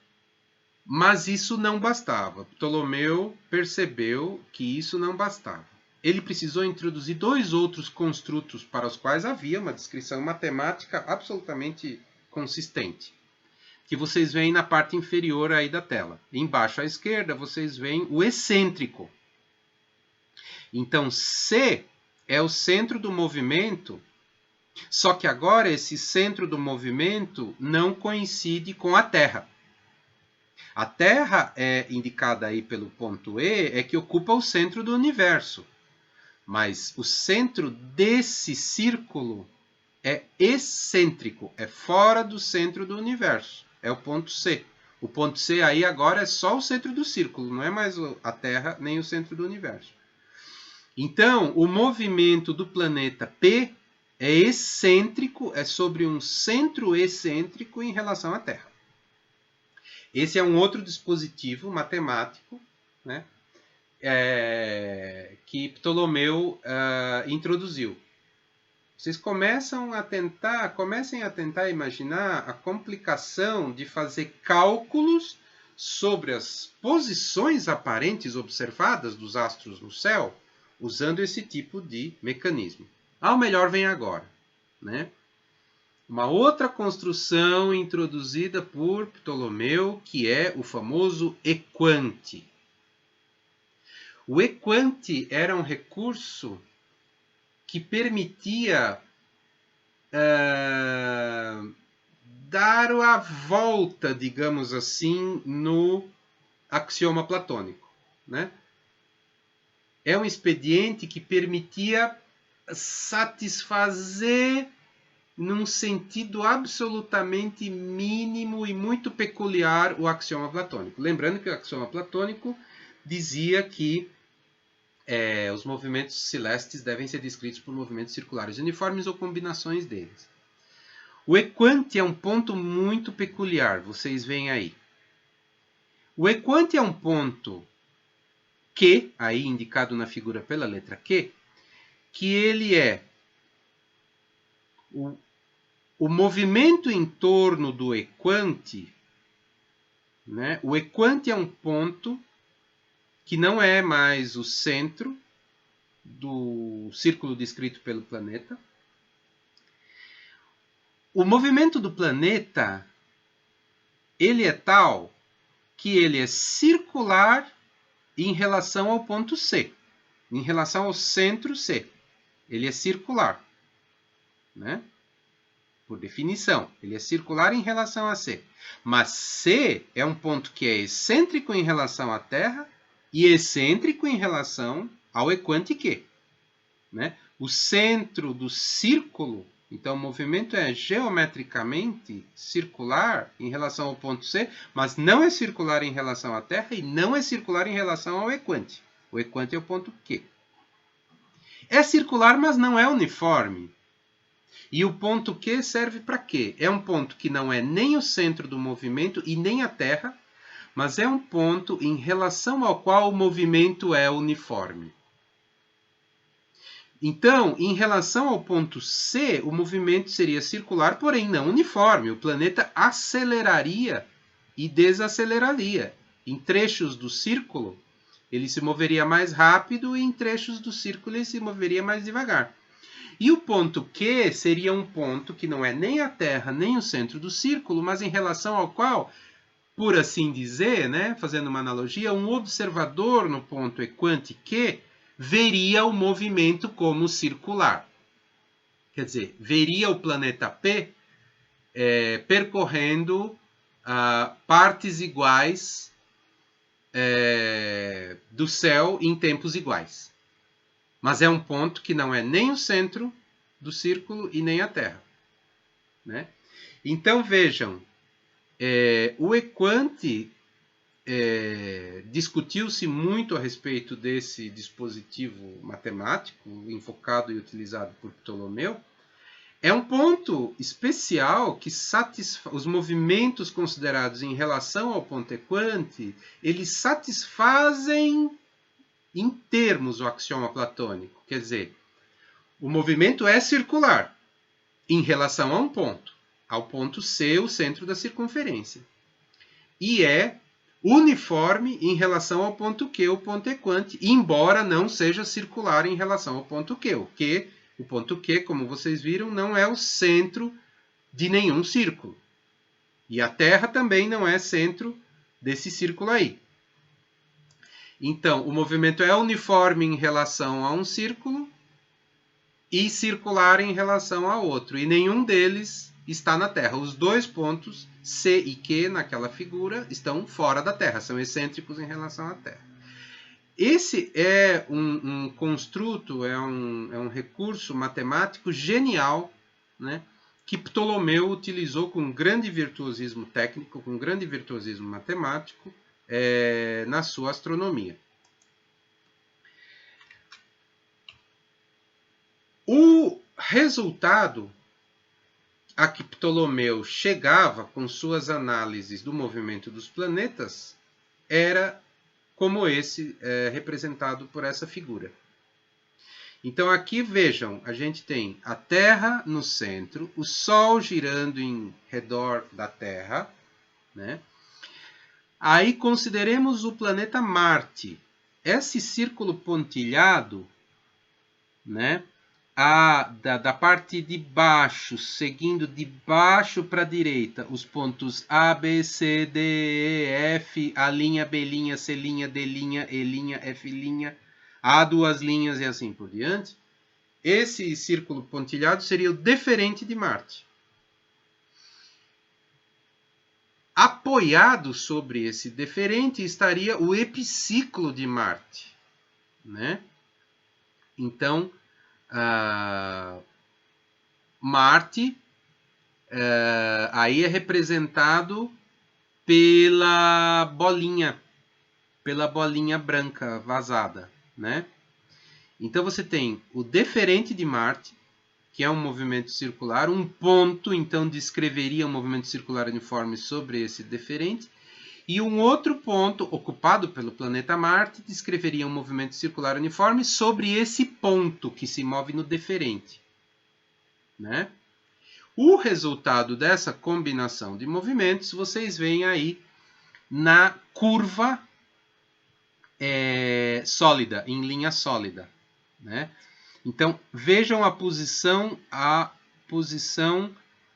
mas isso não bastava. Ptolomeu percebeu que isso não bastava. ele precisou introduzir dois outros construtos para os quais havia uma descrição matemática absolutamente consistente, que vocês veem na parte inferior aí da tela. Embaixo à esquerda, vocês veem o excêntrico. Então, C é o centro do movimento, só que agora esse centro do movimento não coincide com a Terra. A Terra é indicada aí pelo ponto E, é que ocupa o centro do universo. Mas o centro desse círculo é excêntrico, é fora do centro do universo. É o ponto C. O ponto C aí agora é só o centro do círculo, não é mais a Terra nem o centro do universo. Então, o movimento do planeta P é excêntrico, é sobre um centro excêntrico em relação à Terra. Esse é um outro dispositivo matemático, né, que Ptolomeu introduziu. Vocês comecem a tentar imaginar a complicação de fazer cálculos sobre as posições aparentes observadas dos astros no céu, usando esse tipo de mecanismo. O melhor vem agora, né? Uma outra construção introduzida por Ptolomeu, que é o famoso equante. O equante era um recurso que permitia dar a volta, digamos assim, no axioma platônico, né? É um expediente que permitia satisfazer num sentido absolutamente mínimo e muito peculiar o axioma platônico. Lembrando que o axioma platônico dizia que os movimentos celestes devem ser descritos por movimentos circulares uniformes ou combinações deles. O equante é um ponto muito peculiar, vocês veem aí. O equante é um ponto Q, aí indicado na figura pela letra Q, que ele é o movimento em torno do equante, né? O equante é um ponto que não é mais o centro do círculo descrito pelo planeta. O movimento do planeta, ele é tal que ele é circular em relação ao ponto C, em relação ao centro C. Ele é circular, né? Por definição, ele é circular em relação a C. Mas C é um ponto que é excêntrico em relação à Terra e excêntrico em relação ao equante Q, né? O centro do círculo, então o movimento é geometricamente circular em relação ao ponto C, mas não é circular em relação à Terra e não é circular em relação ao equante. O equante é o ponto Q. É circular, mas não é uniforme. E o ponto Q serve para quê? É um ponto que não é nem o centro do movimento e nem a Terra, mas é um ponto em relação ao qual o movimento é uniforme. Então, em relação ao ponto C, o movimento seria circular, porém não uniforme. O planeta aceleraria e desaceleraria. Em trechos do círculo, ele se moveria mais rápido e em trechos do círculo ele se moveria mais devagar. E o ponto Q seria um ponto que não é nem a Terra, nem o centro do círculo, mas em relação ao qual, por assim dizer, né, fazendo uma analogia, um observador no ponto equante Q veria o movimento como circular. Quer dizer, veria o planeta P percorrendo partes iguais do céu em tempos iguais. Mas é um ponto que não é nem o centro do círculo e nem a Terra, né? Então, vejam, o equante discutiu-se muito a respeito desse dispositivo matemático invocado e utilizado por Ptolomeu. É um ponto especial que satisfaz os movimentos considerados em relação ao ponto equante, eles satisfazem em termos o axioma platônico. Quer dizer, o movimento é circular em relação a um ponto, ao ponto C, o centro da circunferência. E é uniforme em relação ao ponto Q, o ponto equante, embora não seja circular em relação ao ponto Q. O ponto Q, como vocês viram, não é o centro de nenhum círculo. E a Terra também não é centro desse círculo aí. Então, o movimento é uniforme em relação a um círculo e circular em relação a outro. E nenhum deles está na Terra. Os dois pontos, C e Q, naquela figura, estão fora da Terra, são excêntricos em relação à Terra. Esse é um construto, é um recurso matemático genial, né, que Ptolomeu utilizou com grande virtuosismo técnico, com grande virtuosismo matemático, na sua astronomia. O resultado a que Ptolomeu chegava com suas análises do movimento dos planetas era como esse representado por essa figura. Então aqui vejam, a gente tem a Terra no centro, o Sol girando em redor da Terra, né? Aí consideremos o planeta Marte. Esse círculo pontilhado, né? Da parte de baixo, seguindo de baixo para a direita, os pontos A, B, C, D, E, F, A', B', C', D', E', F', A duas linhas e assim por diante. Esse círculo pontilhado seria o deferente de Marte. Apoiado sobre esse deferente estaria o epiciclo de Marte, né? Então, Marte aí é representado pela bolinha branca vazada, né? Então você tem o deferente de Marte, que é um movimento circular, um ponto, então descreveria um movimento circular uniforme sobre esse deferente, e um outro ponto ocupado pelo planeta Marte descreveria um movimento circular uniforme sobre esse ponto que se move no deferente, né? O resultado dessa combinação de movimentos vocês veem aí na curva sólida, em linha sólida, né? Então vejam a posição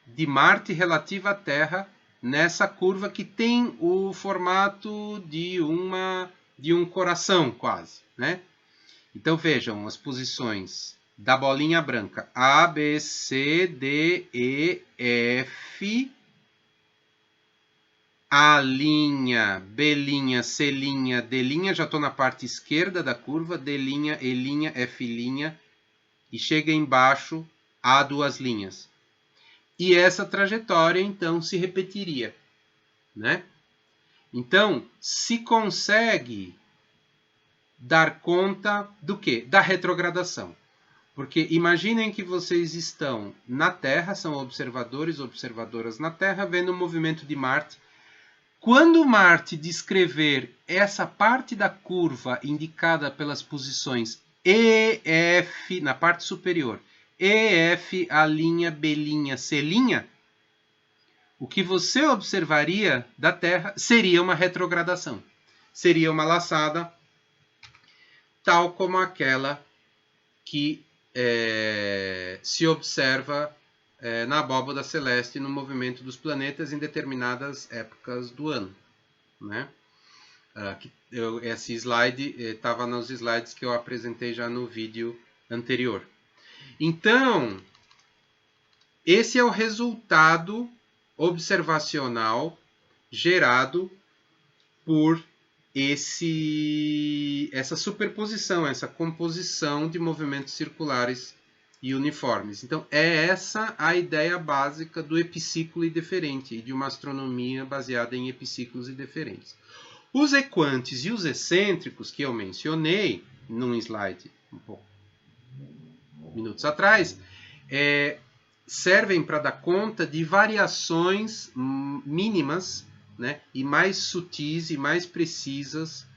de Marte relativa à Terra nessa curva que tem o formato de um coração quase, né? Então vejam as posições da bolinha branca A, B, C, D, E, F, A', B', C', D', já estou na parte esquerda da curva, D', E', F', e chega embaixo A duas linhas. E essa trajetória, então, se repetiria, né? Então, se consegue dar conta do quê? Da retrogradação. Porque imaginem que vocês estão na Terra, são observadores, observadoras na Terra, vendo o movimento de Marte. Quando Marte descrever essa parte da curva indicada pelas posições E, F, na parte superior, E, F, A', B', C', o que você observaria da Terra seria uma retrogradação. Seria uma laçada tal como aquela que se observa na abóbada celeste no movimento dos planetas em determinadas épocas do ano, né? Esse slide estava nos slides que eu apresentei já no vídeo anterior. Então, esse é o resultado observacional gerado por essa superposição, essa composição de movimentos circulares e uniformes. Então, é essa a ideia básica do epiciclo e deferente, e de uma astronomia baseada em epiciclos e deferentes. Os equantes e os excêntricos, que eu mencionei num slide minutos atrás, servem para dar conta de variações mínimas, né, e mais sutis e mais precisas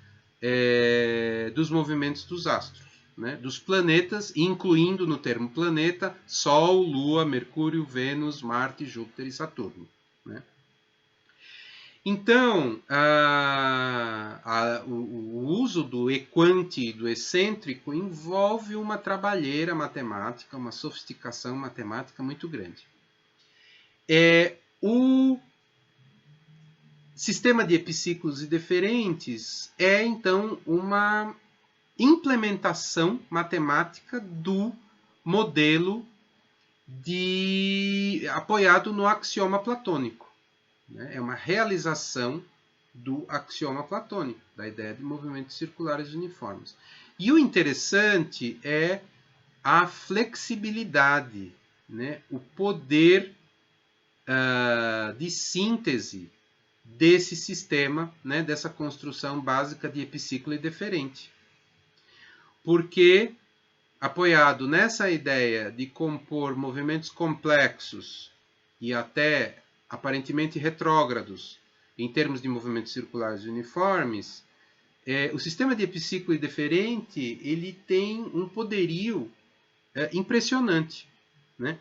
dos movimentos dos astros, né, dos planetas, incluindo no termo planeta Sol, Lua, Mercúrio, Vênus, Marte, Júpiter e Saturno, né? Então, o uso do equante e do excêntrico envolve uma trabalheira matemática, uma sofisticação matemática muito grande. O sistema de epiciclos e deferentes é, então, uma implementação matemática do modelo apoiado no axioma platônico. É uma realização do axioma platônico, da ideia de movimentos circulares uniformes. E o interessante é a flexibilidade, né? O poder de síntese desse sistema, né? Dessa construção básica de epiciclo e deferente. Porque, apoiado nessa ideia de compor movimentos complexos e até aparentemente retrógrados em termos de movimentos circulares uniformes, o sistema de epiciclo e deferente ele tem um poderio impressionante, né?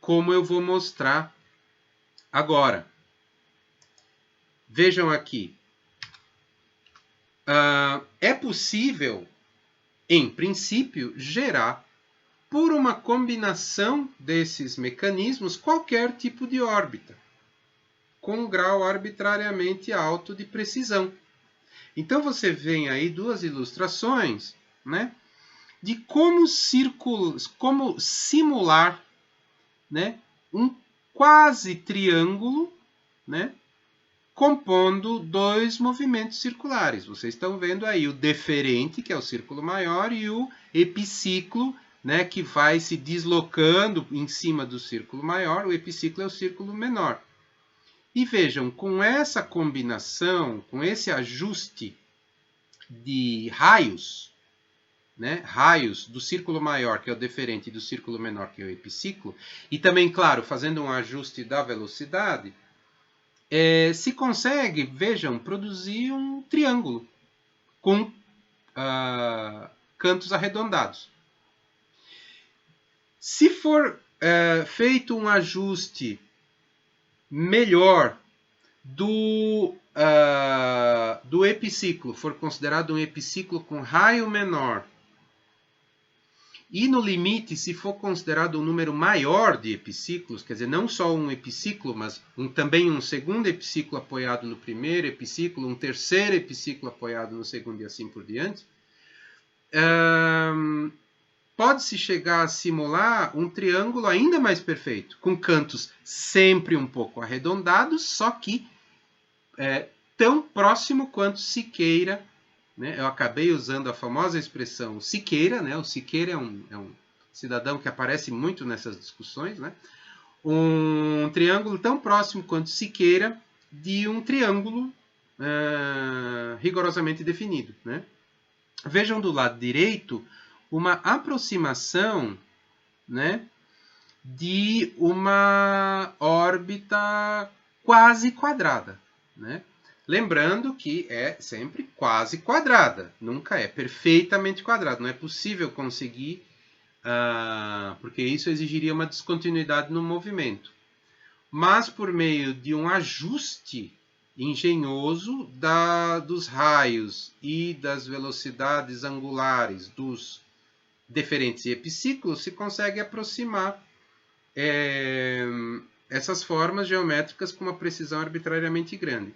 Como eu vou mostrar agora. Vejam aqui. É possível, em princípio, gerar, por uma combinação desses mecanismos, qualquer tipo de órbita, com um grau arbitrariamente alto de precisão. Então você vê aí duas ilustrações, né, de como simular, né, um quase triângulo, né, compondo dois movimentos circulares. Vocês estão vendo aí o deferente, que é o círculo maior, e o epiciclo, né, que vai se deslocando em cima do círculo maior. O epiciclo é o círculo menor. E vejam, com essa combinação, com esse ajuste de raios, né, raios do círculo maior, que é o deferente, e do círculo menor, que é o epiciclo, e também, claro, fazendo um ajuste da velocidade, se consegue, vejam, produzir um triângulo com cantos arredondados. Se for feito um ajuste melhor do epiciclo, for considerado um epiciclo com raio menor, e no limite, se for considerado um número maior de epiciclos, quer dizer, não só um epiciclo, mas também um segundo epiciclo apoiado no primeiro epiciclo, um terceiro epiciclo apoiado no segundo e assim por diante, pode-se chegar a simular um triângulo ainda mais perfeito, com cantos sempre um pouco arredondados, só que tão próximo quanto se queira, né? Eu acabei usando a famosa expressão Siqueira, né? O Siqueira é um cidadão que aparece muito nessas discussões, né? Um triângulo tão próximo quanto se queira de um triângulo rigorosamente definido, né? Vejam do lado direito uma aproximação, né, de uma órbita quase quadrada, né? Lembrando que é sempre quase quadrada, nunca é perfeitamente quadrada. Não é possível conseguir, porque isso exigiria uma descontinuidade no movimento. Mas por meio de um ajuste engenhoso dos raios e das velocidades angulares dos deferentes e epiciclos, se consegue aproximar essas formas geométricas com uma precisão arbitrariamente grande.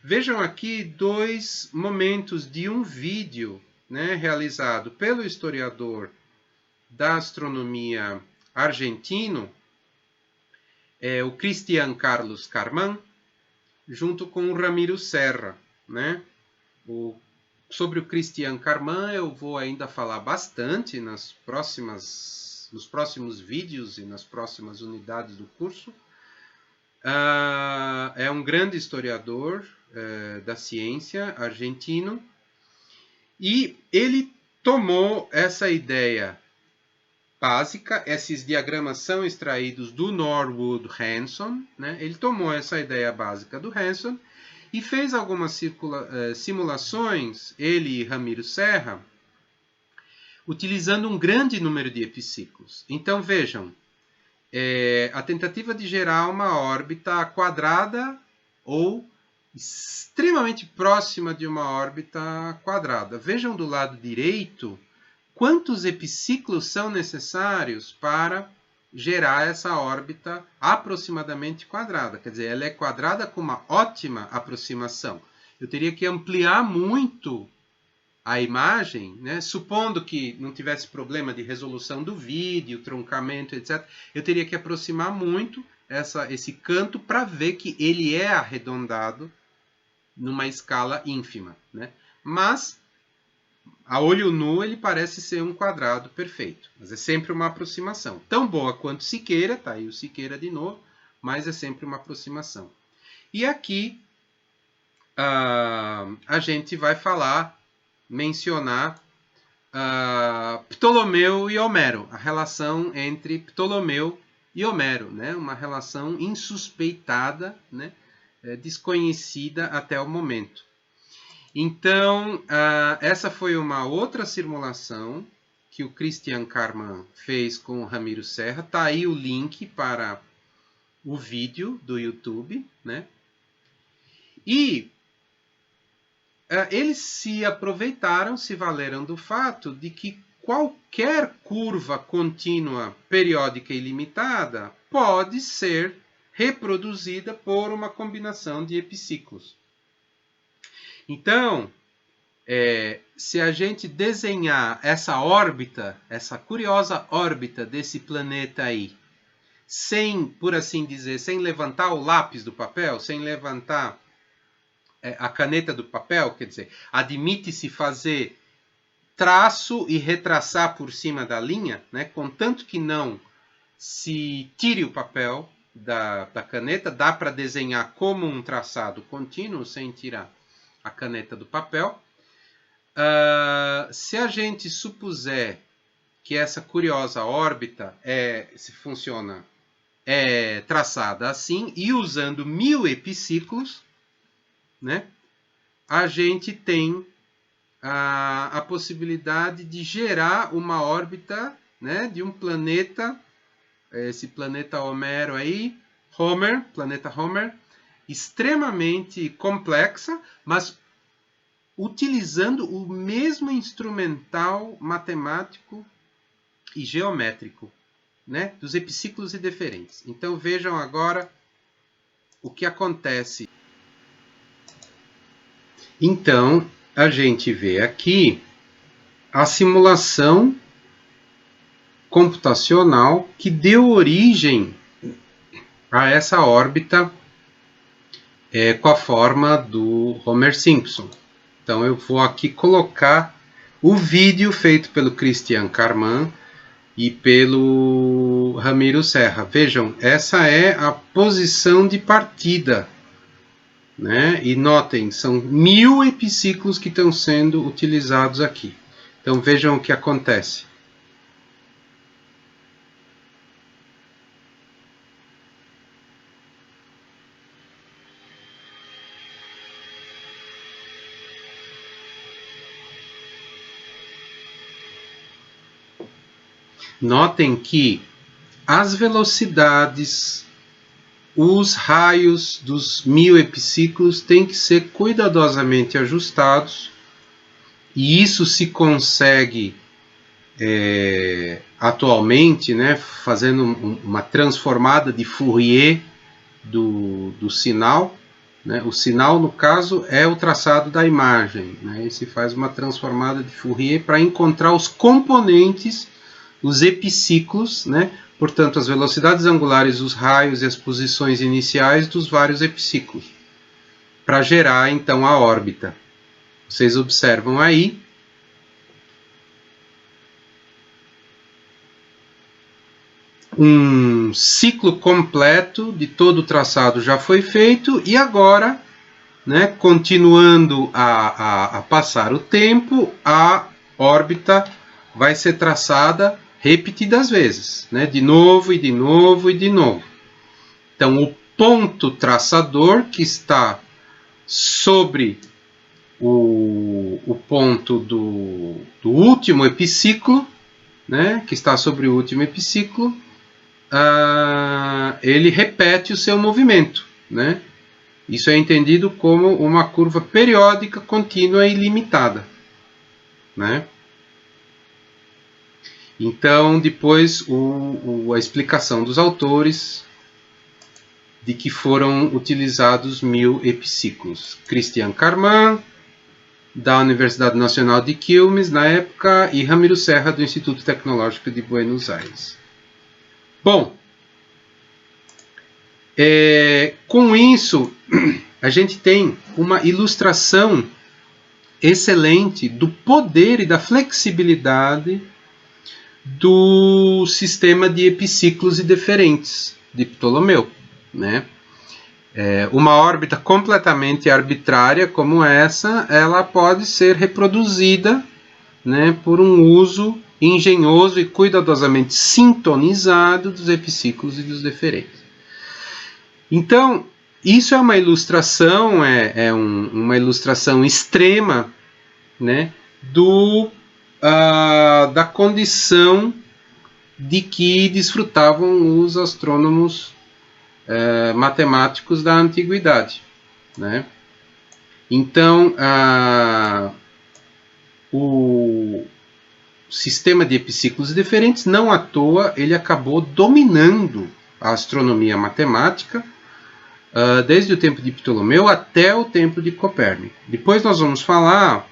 Vejam aqui dois momentos de um vídeo, né, realizado pelo historiador da astronomia argentino, o Cristian Carlos Carmán, junto com o Ramiro Serra, né? Sobre o Cristian Carmán eu vou ainda falar bastante nos próximos vídeos e nas próximas unidades do curso. É um grande historiador da ciência argentino, e ele tomou essa ideia básica, esses diagramas são extraídos do Norwood Hanson, né? Ele tomou essa ideia básica do Hanson e fez algumas simulações, ele e Ramiro Serra, utilizando um grande número de epiciclos. Então vejam, a tentativa de gerar uma órbita quadrada ou extremamente próxima de uma órbita quadrada. Vejam do lado direito quantos epiciclos são necessários para gerar essa órbita aproximadamente quadrada. Quer dizer, ela é quadrada com uma ótima aproximação. Eu teria que ampliar muito a imagem, né? Supondo que não tivesse problema de resolução do vídeo, troncamento, etc. Eu teria que aproximar muito esse canto para ver que ele é arredondado numa escala ínfima, né? Mas a olho nu ele parece ser um quadrado perfeito, mas é sempre uma aproximação. Tão boa quanto Siqueira, tá aí o Siqueira de novo, mas é sempre uma aproximação. E aqui a gente vai mencionar Ptolomeu e Homero, a relação entre Ptolomeu e Homero, né? Uma relação insuspeitada, né? Desconhecida até o momento. Então, essa foi uma outra simulação que o Christian Carman fez com o Ramiro Serra. Está aí o link para o vídeo do YouTube, né? E eles se aproveitaram, se valeram do fato de que qualquer curva contínua, periódica e limitada pode ser reproduzida por uma combinação de epiciclos. Então, se a gente desenhar essa órbita, essa curiosa órbita desse planeta aí, sem, por assim dizer, sem levantar o lápis do papel, sem levantar a caneta do papel, quer dizer, admite-se fazer traço e retraçar por cima da linha, né, contanto que não se tire o papel da caneta, dá para desenhar como um traçado contínuo, sem tirar a caneta do papel. Se a gente supuser que essa curiosa órbita funciona traçada assim, e usando 1000 epiciclos, né, a gente tem a possibilidade de gerar uma órbita, né, de um planeta, esse planeta Homero aí, planeta Homer, extremamente complexa, mas utilizando o mesmo instrumental matemático e geométrico, né, dos epiciclos e deferentes. Então vejam agora o que acontece. Então a gente vê aqui a simulação computacional que deu origem a essa órbita com a forma do Homer Simpson. Então eu vou aqui colocar o vídeo feito pelo Christian Carman e pelo Ramiro Serra. Vejam, essa é a posição de partida, né? E notem, são 1000 epiciclos que estão sendo utilizados aqui. Então vejam o que acontece. Notem que as velocidades, os raios dos 1000 epiciclos têm que ser cuidadosamente ajustados, e isso se consegue atualmente, né, fazendo uma transformada de Fourier do sinal. Né? O sinal, no caso, é o traçado da imagem, né? E se faz uma transformada de Fourier para encontrar os componentes, os epiciclos, né? Portanto, as velocidades angulares, os raios e as posições iniciais dos vários epiciclos, para gerar, então, a órbita. Vocês observam aí um ciclo completo de todo o traçado já foi feito, e agora, né, continuando a passar o tempo, a órbita vai ser traçada repetidas vezes, né, de novo e de novo e de novo. Então, o ponto traçador que está sobre o ponto do último epiciclo, né, que está sobre o último epiciclo, ele repete o seu movimento, né? Isso é entendido como uma curva periódica, contínua e ilimitada, né? Então, depois, a explicação dos autores de que foram utilizados 1000 epiciclos. Christian Carman, da Universidade Nacional de Quilmes, na época, e Ramiro Serra, do Instituto Tecnológico de Buenos Aires. Bom, com isso, a gente tem uma ilustração excelente do poder e da flexibilidade do sistema de epiciclos e deferentes de Ptolomeu, né? Uma órbita completamente arbitrária como essa, ela pode ser reproduzida, né, por um uso engenhoso e cuidadosamente sintonizado dos epiciclos e dos deferentes. Então, isso é uma ilustração, uma ilustração extrema, né, da condição de que desfrutavam os astrônomos matemáticos da antiguidade, né? Então, o sistema de epiciclos diferentes, não à toa, ele acabou dominando a astronomia matemática desde o tempo de Ptolomeu até o tempo de Copérnico. Depois nós vamos falar,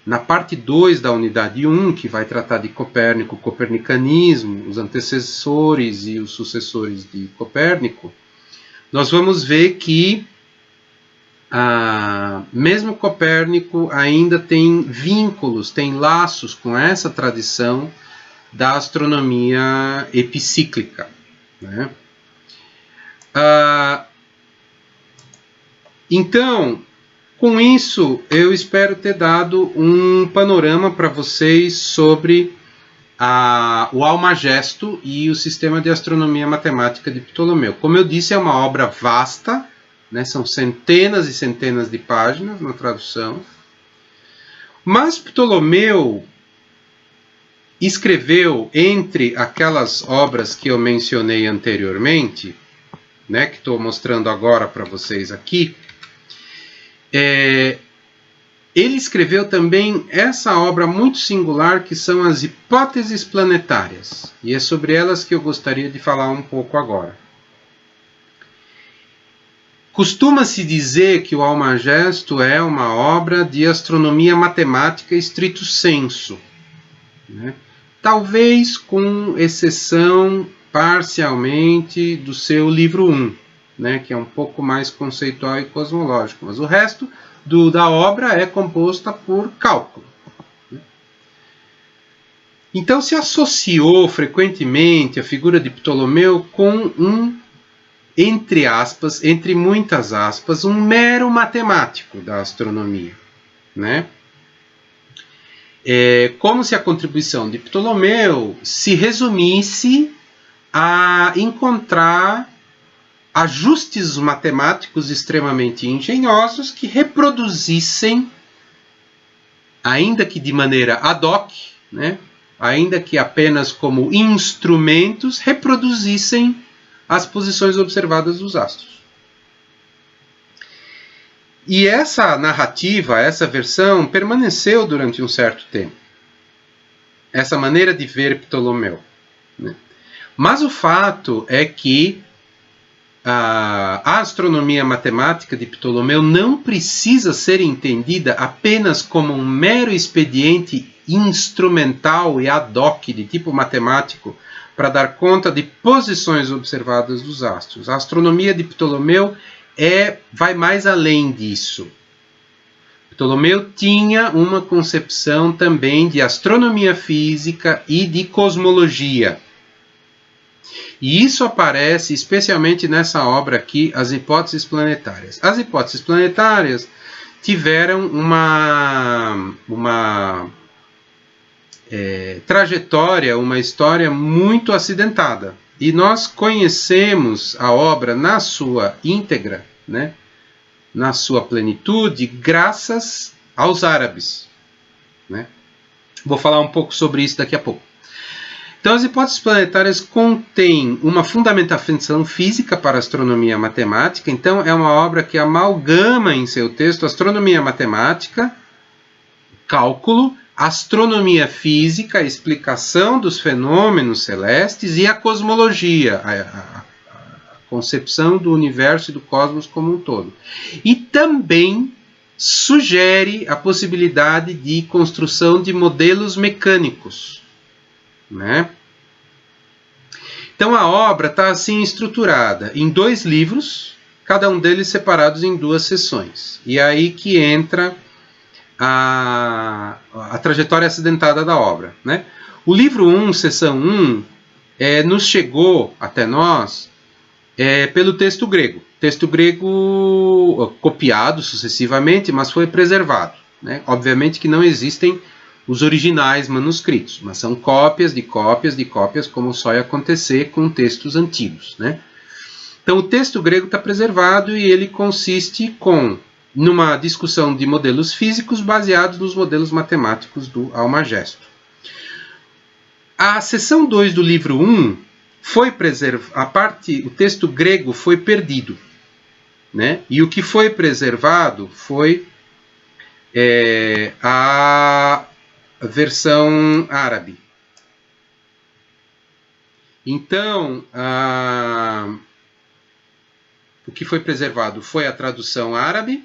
na parte 2 da unidade 1, que vai tratar de Copérnico, copernicanismo, os antecessores e os sucessores de Copérnico, nós vamos ver que mesmo Copérnico ainda tem vínculos, tem laços com essa tradição da astronomia epicíclica, né? Então, com isso, eu espero ter dado um panorama para vocês sobre o Almagesto e o sistema de astronomia matemática de Ptolomeu. Como eu disse, é uma obra vasta, né? São centenas e centenas de páginas na tradução. Mas Ptolomeu escreveu, entre aquelas obras que eu mencionei anteriormente, né, que estou mostrando agora para vocês aqui, ele escreveu também essa obra muito singular, que são as hipóteses planetárias. E é sobre elas que eu gostaria de falar um pouco agora. Costuma-se dizer que o Almagesto é uma obra de astronomia matemática estrito sensu, né? Talvez com exceção parcialmente do seu livro 1, né, que é um pouco mais conceitual e cosmológico, mas o resto da obra é composta por cálculo. Então se associou frequentemente a figura de Ptolomeu com entre aspas, entre muitas aspas, um mero matemático da astronomia, né? Como se a contribuição de Ptolomeu se resumisse a encontrar ajustes matemáticos extremamente engenhosos que reproduzissem, ainda que de maneira ad hoc, né, ainda que apenas como instrumentos, reproduzissem as posições observadas dos astros. E essa narrativa, essa versão, permaneceu durante um certo tempo. Essa maneira de ver Ptolomeu, né? Mas o fato é que a astronomia matemática de Ptolomeu não precisa ser entendida apenas como um mero expediente instrumental e ad hoc de tipo matemático para dar conta de posições observadas dos astros. A astronomia de Ptolomeu vai mais além disso. Ptolomeu tinha uma concepção também de astronomia física e de cosmologia. E isso aparece especialmente nessa obra aqui, As Hipóteses Planetárias. As hipóteses planetárias tiveram uma trajetória, uma história muito acidentada. E nós conhecemos a obra na sua íntegra, né, na sua plenitude, graças aos árabes, né? Vou falar um pouco sobre isso daqui a pouco. Então, as hipóteses planetárias contêm uma fundamentação física para a astronomia matemática. Então, é uma obra que amalgama em seu texto astronomia matemática, cálculo, astronomia física, a explicação dos fenômenos celestes e a cosmologia, a concepção do universo e do cosmos como um todo. E também sugere a possibilidade de construção de modelos mecânicos, né? Então a obra está assim estruturada em 2 livros, cada um deles separados em 2 sessões. E é aí que entra a trajetória acidentada da obra, né? O livro 1, sessão 1, nos chegou até nós pelo texto grego. Texto grego copiado sucessivamente, mas foi preservado, né? Obviamente que não existem os originais manuscritos, mas são cópias de cópias de cópias, como só ia acontecer com textos antigos, né? Então o texto grego está preservado e ele consiste numa discussão de modelos físicos baseados nos modelos matemáticos do Almagesto. A seção 2 do livro 1 foi preservada, o texto grego foi perdido, né? E o que foi preservado foi a versão árabe. Então, o que foi preservado foi a tradução árabe,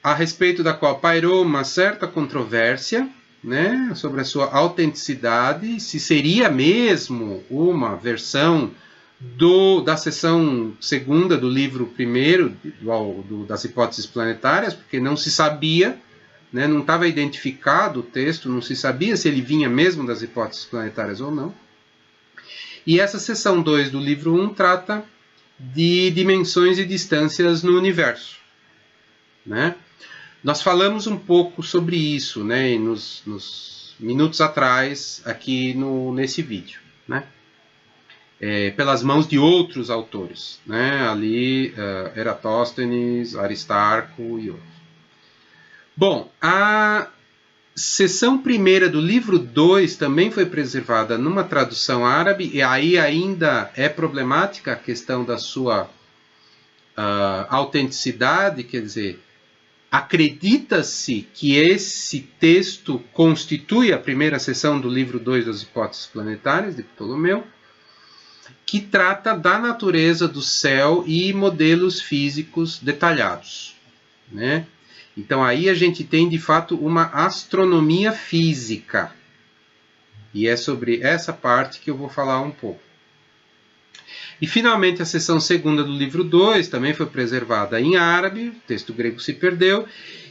a respeito da qual pairou uma certa controvérsia, né, sobre a sua autenticidade, se seria mesmo uma versão da seção 2ª do livro 1º das hipóteses planetárias, porque não se sabia, né, não estava identificado o texto, não se sabia se ele vinha mesmo das hipóteses planetárias ou não. E essa seção 2 do livro 1 trata de dimensões e distâncias no universo, né? Nós falamos um pouco sobre isso, né, nos minutos atrás aqui nesse vídeo, né? Pelas mãos de outros autores, né? Ali Eratóstenes, Aristarco e outros. Bom, a seção 1ª do livro 2 também foi preservada numa tradução árabe, e aí ainda é problemática a questão da sua autenticidade, quer dizer, acredita-se que esse texto constitui a primeira seção do livro 2 das hipóteses planetárias de Ptolomeu, que trata da natureza do céu e modelos físicos detalhados, né? Então aí a gente tem de fato uma astronomia física, e é sobre essa parte que eu vou falar um pouco. E finalmente a seção 2ª do livro 2 também foi preservada em árabe, o texto grego se perdeu,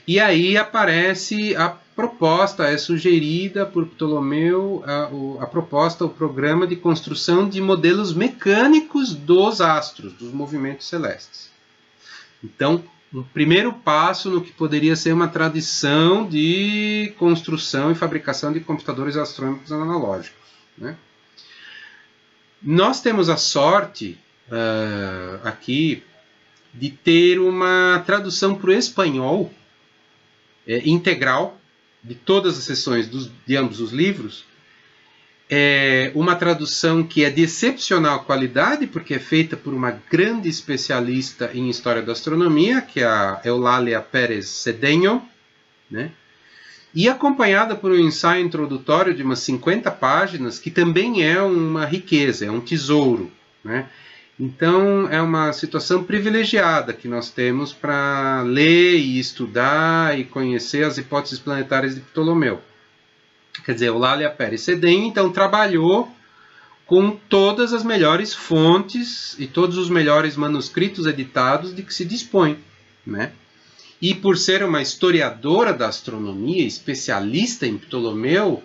e aí aparece a proposta, é sugerida por Ptolomeu a proposta, o programa de construção de modelos mecânicos dos astros, dos movimentos celestes. Então, um primeiro passo no que poderia ser uma tradição de construção e fabricação de computadores astronômicos analógicos, né? Nós temos a sorte aqui de ter uma tradução para o espanhol integral de todas as seções de ambos os livros. Uma tradução que é de excepcional qualidade, porque é feita por uma grande especialista em história da astronomia, que é a Eulália Pérez Cedeño, né? E acompanhada por um ensaio introdutório de umas 50 páginas, que também é uma riqueza, é um tesouro, né? Então é uma situação privilegiada que nós temos para ler e estudar e conhecer as hipóteses planetárias de Ptolomeu. Quer dizer, Eulália Pérez Cedeño, então, trabalhou com todas as melhores fontes e todos os melhores manuscritos editados de que se dispõe, né? E por ser uma historiadora da astronomia, especialista em Ptolomeu,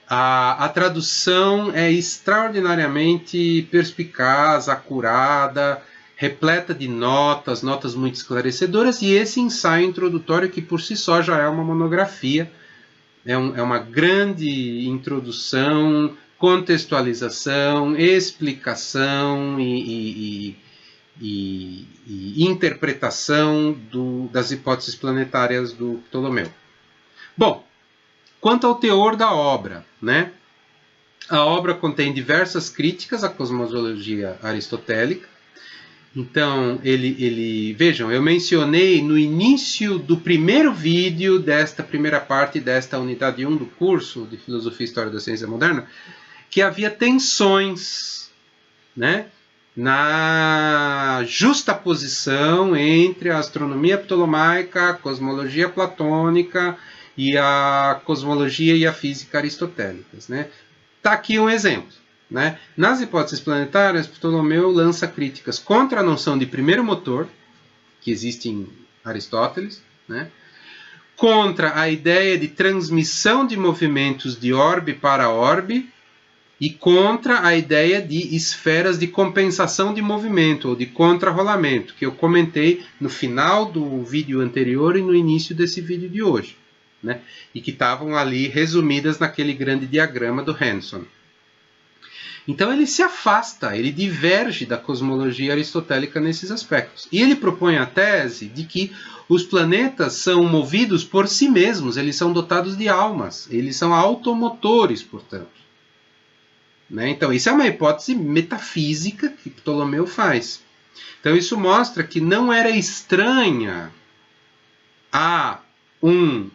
a tradução é extraordinariamente perspicaz, acurada, repleta de notas muito esclarecedoras, e esse ensaio introdutório, que por si só já é uma monografia, é uma grande introdução, contextualização, explicação e interpretação das hipóteses planetárias do Ptolomeu. Bom, quanto ao teor da obra, né? A obra contém diversas críticas à cosmologia aristotélica. Então, vejam, eu mencionei no início do primeiro vídeo desta primeira parte desta unidade 1 do curso de Filosofia e História da Ciência Moderna, que havia tensões, né, na justaposição entre a astronomia ptolomaica, a cosmologia platônica e a cosmologia e a física aristotélicas, né? Tá aqui um exemplo, né? Nas hipóteses planetárias, Ptolomeu lança críticas contra a noção de primeiro motor, que existe em Aristóteles, né? Contra a ideia de transmissão de movimentos de orbe para orbe, e contra a ideia de esferas de compensação de movimento, ou de contrarrolamento, que eu comentei no final do vídeo anterior e no início desse vídeo de hoje, né? E que estavam ali resumidas naquele grande diagrama do Hanson. Então ele se afasta, ele diverge da cosmologia aristotélica nesses aspectos. E ele propõe a tese de que os planetas são movidos por si mesmos, eles são dotados de almas, eles são automotores, portanto. Né? Então, isso é uma hipótese metafísica que Ptolomeu faz. Então, isso mostra que não era estranha a um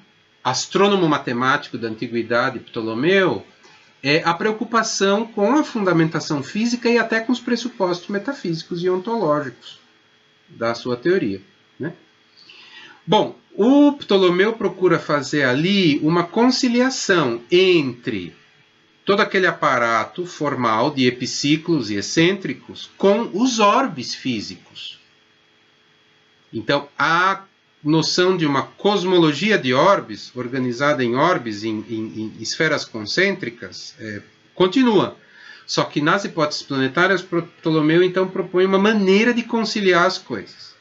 astrônomo matemático da antiguidade, Ptolomeu, a preocupação com a fundamentação física e até com os pressupostos metafísicos e ontológicos da sua teoria. Né? Bom, o Ptolomeu procura fazer ali uma conciliação entre todo aquele aparato formal de epiciclos e excêntricos com os orbes físicos. Então, a noção de uma cosmologia de orbes, organizada em orbes, em esferas concêntricas, continua. Só que nas hipóteses planetárias, Ptolomeu então propõe uma maneira de conciliar as coisas.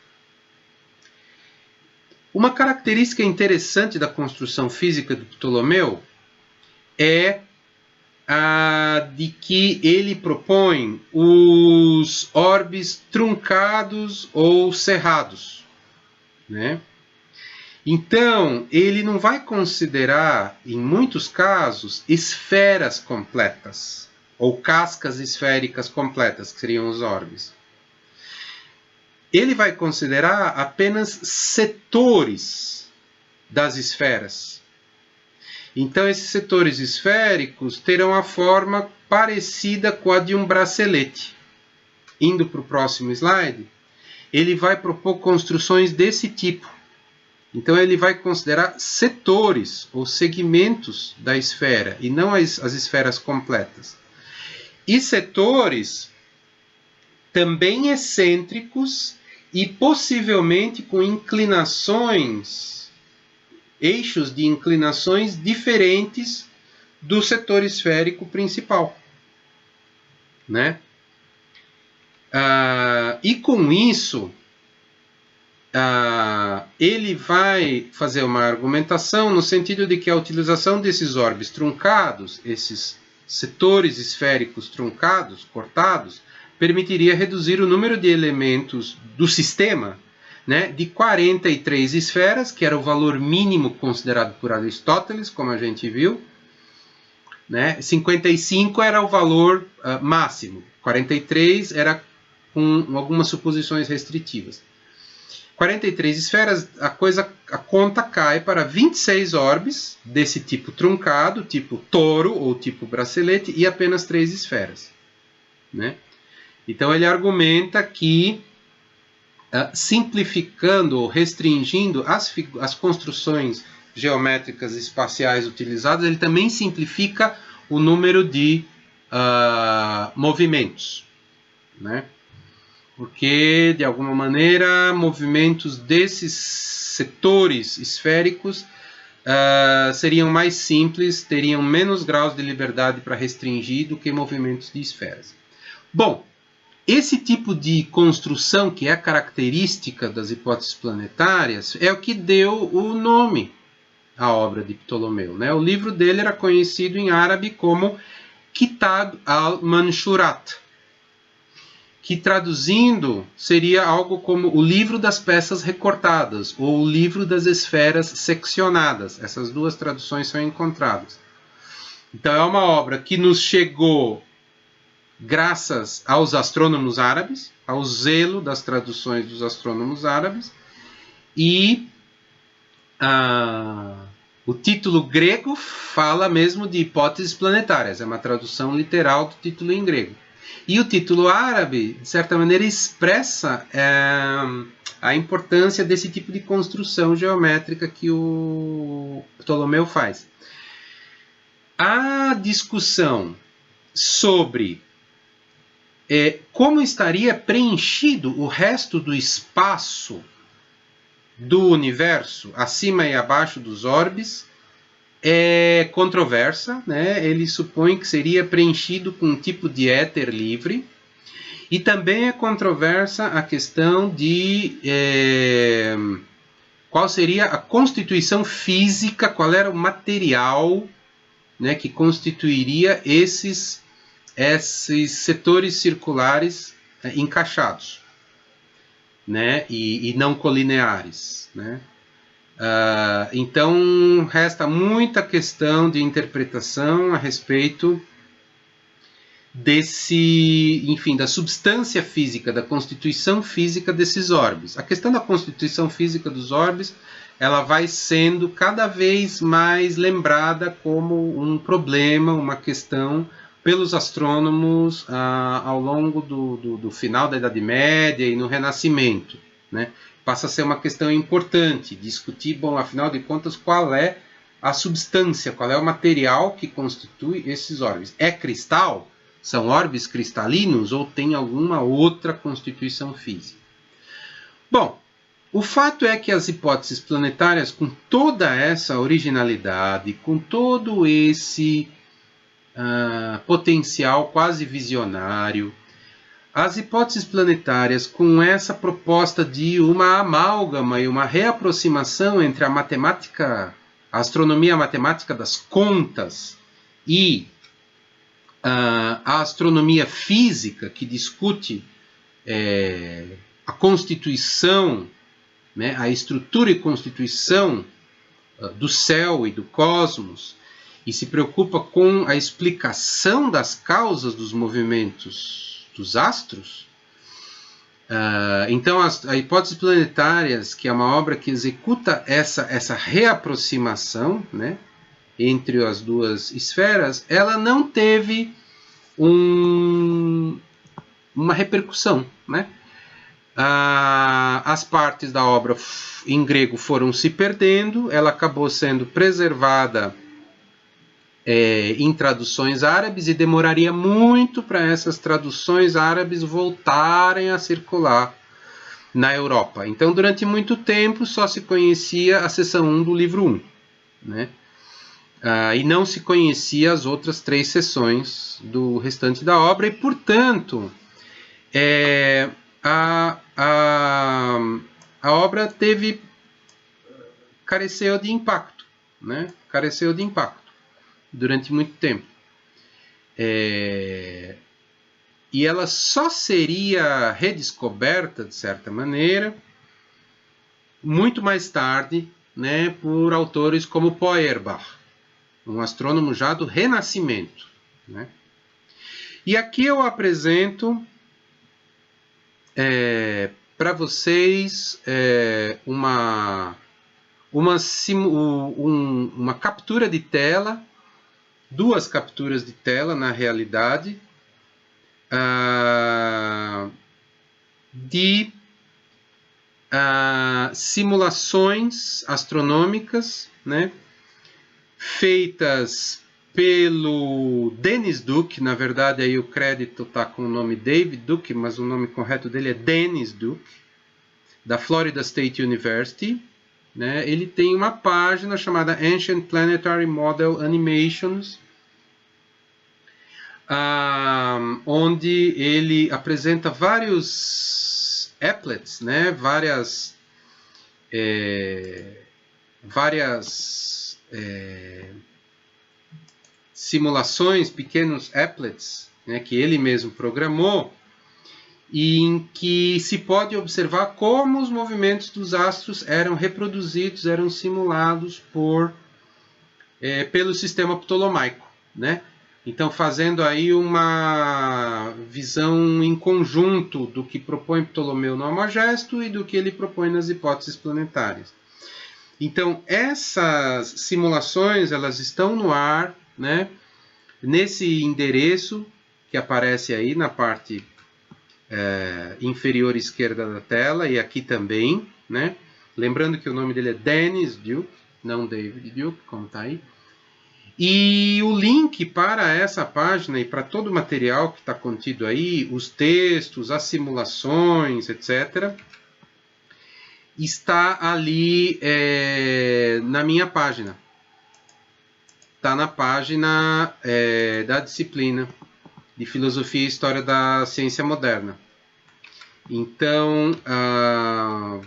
Uma característica interessante da construção física de Ptolomeu é de que ele propõe os orbes truncados ou cerrados, né? Então, ele não vai considerar, em muitos casos, esferas completas, ou cascas esféricas completas, que seriam os orbes. Ele vai considerar apenas setores das esferas. Então, esses setores esféricos terão a forma parecida com a de um bracelete. Indo para o próximo slide, ele vai propor construções desse tipo. Então, ele vai considerar setores ou segmentos da esfera, e não as esferas completas. E setores também excêntricos e possivelmente com inclinações, eixos de inclinações diferentes do setor esférico principal, né? E com isso, ele vai fazer uma argumentação no sentido de que a utilização desses orbes truncados, esses setores esféricos truncados, cortados, permitiria reduzir o número de elementos do sistema, né, de 43 esferas, que era o valor mínimo considerado por Aristóteles, como a gente viu, né? 55 era o valor máximo, 43 era com algumas suposições restritivas. 43 esferas, a conta cai para 26 orbes desse tipo truncado, tipo touro ou tipo bracelete, e apenas 3 esferas, né? Então ele argumenta que, simplificando ou restringindo as construções geométricas espaciais utilizadas, ele também simplifica o número de movimentos, né? Porque, de alguma maneira, movimentos desses setores esféricos seriam mais simples, teriam menos graus de liberdade para restringir do que movimentos de esferas. Bom, esse tipo de construção, que é característica das hipóteses planetárias, é o que deu o nome à obra de Ptolomeu, né? O livro dele era conhecido em árabe como Kitab al-Manshurat, que traduzindo seria algo como o livro das peças recortadas ou o livro das esferas seccionadas. Essas duas traduções são encontradas. Então é uma obra que nos chegou graças aos astrônomos árabes, ao zelo das traduções dos astrônomos árabes, e o título grego fala mesmo de hipóteses planetárias, é uma tradução literal do título em grego. E o título árabe, de certa maneira, expressa a importância desse tipo de construção geométrica que o Ptolomeu faz. A discussão sobre como estaria preenchido o resto do espaço do universo, acima e abaixo dos orbes, é controversa, né? Ele supõe que seria preenchido com um tipo de éter livre, e também é controversa a questão de qual seria a constituição física, qual era o material, né, que constituiria esses setores circulares encaixados, né, e não colineares, né? Então resta muita questão de interpretação a respeito da substância física, da constituição física desses orbes. A questão da constituição física dos orbes, ela vai sendo cada vez mais lembrada como um problema, uma questão pelos astrônomos ao longo do final da Idade Média e no Renascimento, né? Passa a ser uma questão importante, discutir, bom, afinal de contas, qual é a substância, qual é o material que constitui esses orbes. É cristal? São orbes cristalinos ou tem alguma outra constituição física? Bom, o fato é que as hipóteses planetárias, com toda essa originalidade, com todo esse potencial quase visionário, as hipóteses planetárias, com essa proposta de uma amálgama e uma reaproximação entre a matemática, a astronomia matemática das contas e a astronomia física, que discute a constituição, né, a estrutura e constituição do céu e do cosmos, e se preocupa com a explicação das causas dos movimentos dos astros. Então, as hipóteses planetárias, que é uma obra que executa essa reaproximação, né, entre as duas esferas, ela não teve uma repercussão, né? As partes da obra em grego foram se perdendo, ela acabou sendo preservada em traduções árabes, e demoraria muito para essas traduções árabes voltarem a circular na Europa. Então, durante muito tempo, só se conhecia a seção 1 do livro 1, né? E não se conhecia as outras 3 seções do restante da obra, e, portanto, a obra careceu de impacto, né? Careceu de impacto durante muito tempo. E ela só seria redescoberta, de certa maneira, muito mais tarde, né, por autores como Feuerbach, um astrônomo já do Renascimento, né? E aqui eu apresento para vocês uma captura de tela, 2 capturas de tela, na realidade, de simulações astronômicas, né, feitas pelo Dennis Duke. Na verdade, aí o crédito está com o nome David Duke, mas o nome correto dele é Dennis Duke, da Florida State University, né? Ele tem uma página chamada Ancient Planetary Model Animations, onde ele apresenta vários applets, né? várias simulações, pequenos applets, né, que ele mesmo programou, e em que se pode observar como os movimentos dos astros eram reproduzidos, eram simulados pelo sistema ptolomaico, né? Então, fazendo aí uma visão em conjunto do que propõe Ptolomeu no Almagesto e do que ele propõe nas hipóteses planetárias. Então, essas simulações, elas estão no ar, né? Nesse endereço que aparece aí na parte inferior esquerda da tela e aqui também, né? Lembrando que o nome dele é Dennis Duke, não David Duke, como está aí. E o link para essa página e para todo o material que está contido aí, os textos, as simulações, etc., está ali na minha página. Está na página da disciplina de Filosofia e História da Ciência Moderna. Então,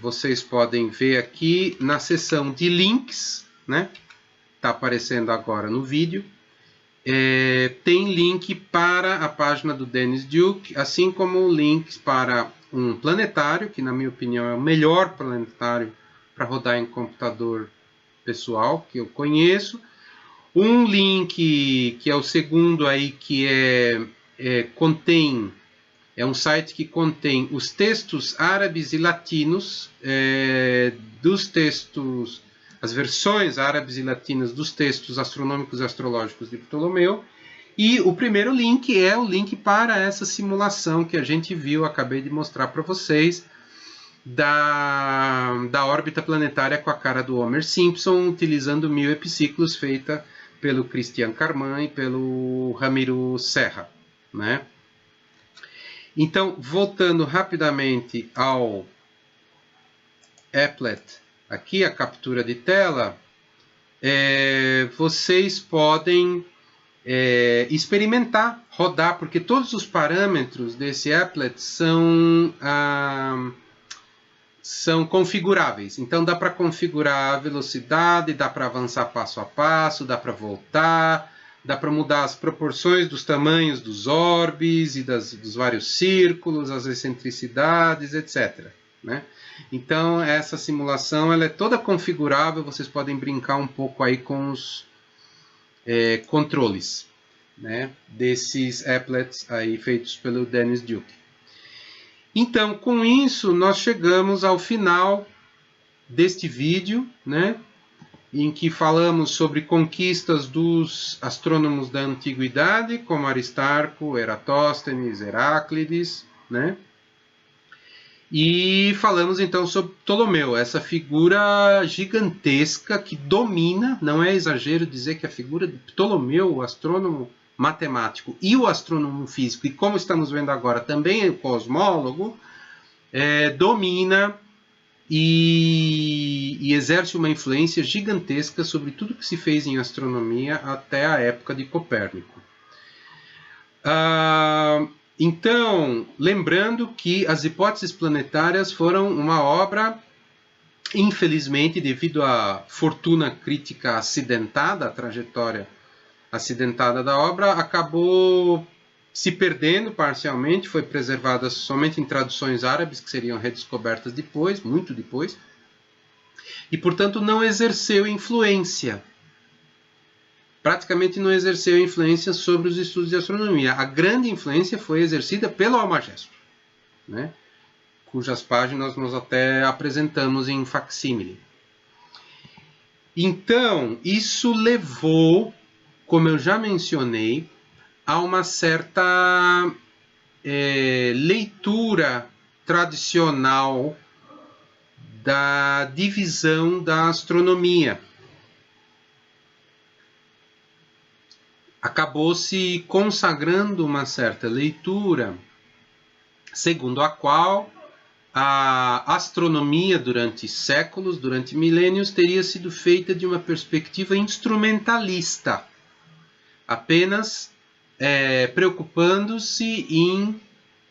vocês podem ver aqui na seção de links, né? Está aparecendo agora no vídeo. Tem link para a página do Dennis Duke, assim como links para um planetário, que na minha opinião é o melhor planetário para rodar em computador pessoal que eu conheço. Um link que é o segundo aí, que contém... É um site que contém os textos árabes e latinos dos textos, as versões árabes e latinas dos textos astronômicos e astrológicos de Ptolomeu. E o primeiro link é o link para essa simulação que a gente viu, acabei de mostrar para vocês, da órbita planetária com a cara do Homer Simpson, utilizando 1000 epiciclos, feita pelo Christian Carman e pelo Ramiro Serra, né? Então, voltando rapidamente ao applet, aqui a captura de tela, vocês podem experimentar, rodar, porque todos os parâmetros desse applet são configuráveis. Então, dá para configurar a velocidade, dá para avançar passo a passo, dá para voltar, dá para mudar as proporções dos tamanhos dos orbes e dos vários círculos, as excentricidades, etc. Né? Então, essa simulação ela é toda configurável, vocês podem brincar um pouco aí com os controles, né, desses applets aí feitos pelo Dennis Duke. Então, com isso, nós chegamos ao final deste vídeo, né, em que falamos sobre conquistas dos astrônomos da antiguidade, como Aristarco, Eratóstenes, Heráclides, né? E falamos então sobre Ptolomeu, essa figura gigantesca que domina, não é exagero dizer que a figura de Ptolomeu, o astrônomo matemático e o astrônomo físico, e como estamos vendo agora também o cosmólogo, domina e exerce uma influência gigantesca sobre tudo que se fez em astronomia até a época de Copérnico. Então, lembrando que as hipóteses planetárias foram uma obra, infelizmente, devido à fortuna crítica acidentada, a trajetória acidentada da obra, acabou se perdendo parcialmente, foi preservada somente em traduções árabes, que seriam redescobertas depois, muito depois, e, portanto, não exerceu influência. Praticamente não exerceu influência sobre os estudos de astronomia. A grande influência foi exercida pelo Almagesto, né? Cujas páginas nós até apresentamos em facsímile. Então, isso levou, como eu já mencionei, a uma certa leitura tradicional da divisão da astronomia. Acabou se consagrando uma certa leitura, segundo a qual a astronomia durante séculos, durante milênios, teria sido feita de uma perspectiva instrumentalista, apenas preocupando-se em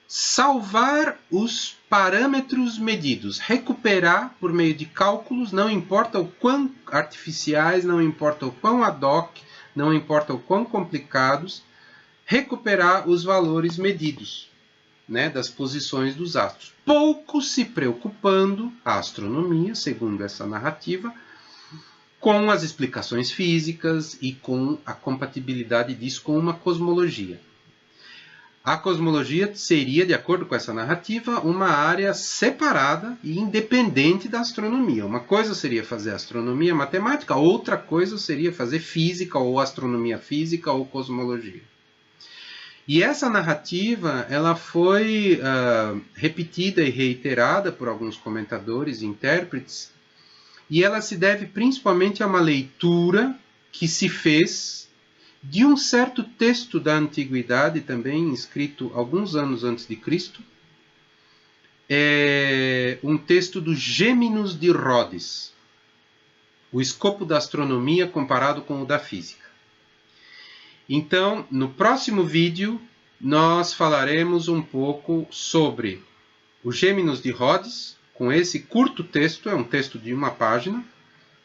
salvar os parâmetros medidos, recuperar por meio de cálculos, não importa o quão artificiais, não importa o quão ad hoc, não importa o quão complicados, recuperar os valores medidos, né, das posições dos astros. Pouco se preocupando a astronomia, segundo essa narrativa, com as explicações físicas e com a compatibilidade disso com uma cosmologia. A cosmologia seria, de acordo com essa narrativa, uma área separada e independente da astronomia. Uma coisa seria fazer astronomia matemática, outra coisa seria fazer física, ou astronomia física, ou cosmologia. E essa narrativa ela foi repetida e reiterada por alguns comentadores e intérpretes, e ela se deve principalmente a uma leitura que se fez de um certo texto da antiguidade, também escrito alguns anos antes de Cristo, um texto do Gêmenos de Rhodes, o escopo da astronomia comparado com o da física. Então, no próximo vídeo, nós falaremos um pouco sobre o Gêmenos de Rhodes, com esse curto texto, é um texto de uma página,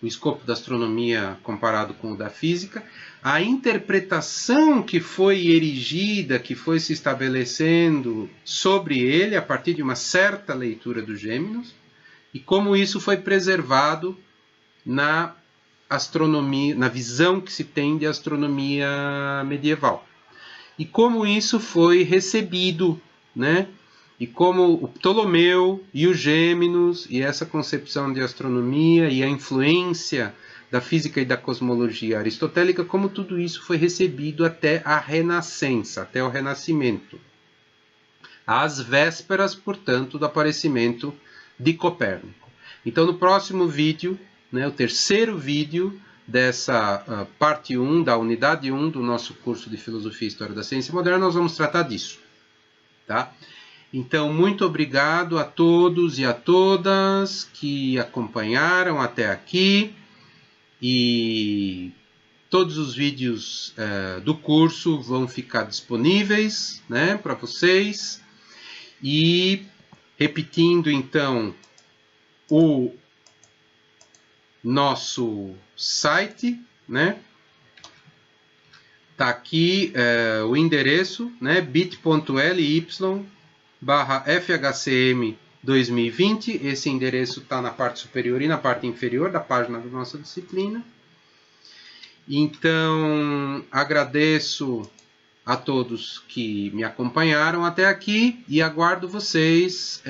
o escopo da astronomia comparado com o da física, a interpretação que foi erigida, que foi se estabelecendo sobre ele a partir de uma certa leitura do Gêmenos, e como isso foi preservado na astronomia, na visão que se tem de astronomia medieval. E como isso foi recebido, né? E como o Ptolomeu e o Gêmenos e essa concepção de astronomia e a influência da física e da cosmologia aristotélica, como tudo isso foi recebido até a Renascença, até o Renascimento. Às vésperas, portanto, do aparecimento de Copérnico. Então, no próximo vídeo, né, o terceiro vídeo dessa parte 1, da unidade 1 do nosso curso de Filosofia e História da Ciência Moderna, nós vamos tratar disso. Tá? Então, muito obrigado a todos e a todas que acompanharam até aqui. E todos os vídeos do curso vão ficar disponíveis, né, para vocês. E repetindo, então, o nosso site, né? Tá aqui o endereço, né? bit.ly/FHCM 2020. Esse endereço está na parte superior e na parte inferior da página da nossa disciplina. Então, agradeço a todos que me acompanharam até aqui e aguardo vocês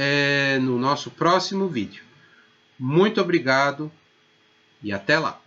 no nosso próximo vídeo. Muito obrigado e até lá!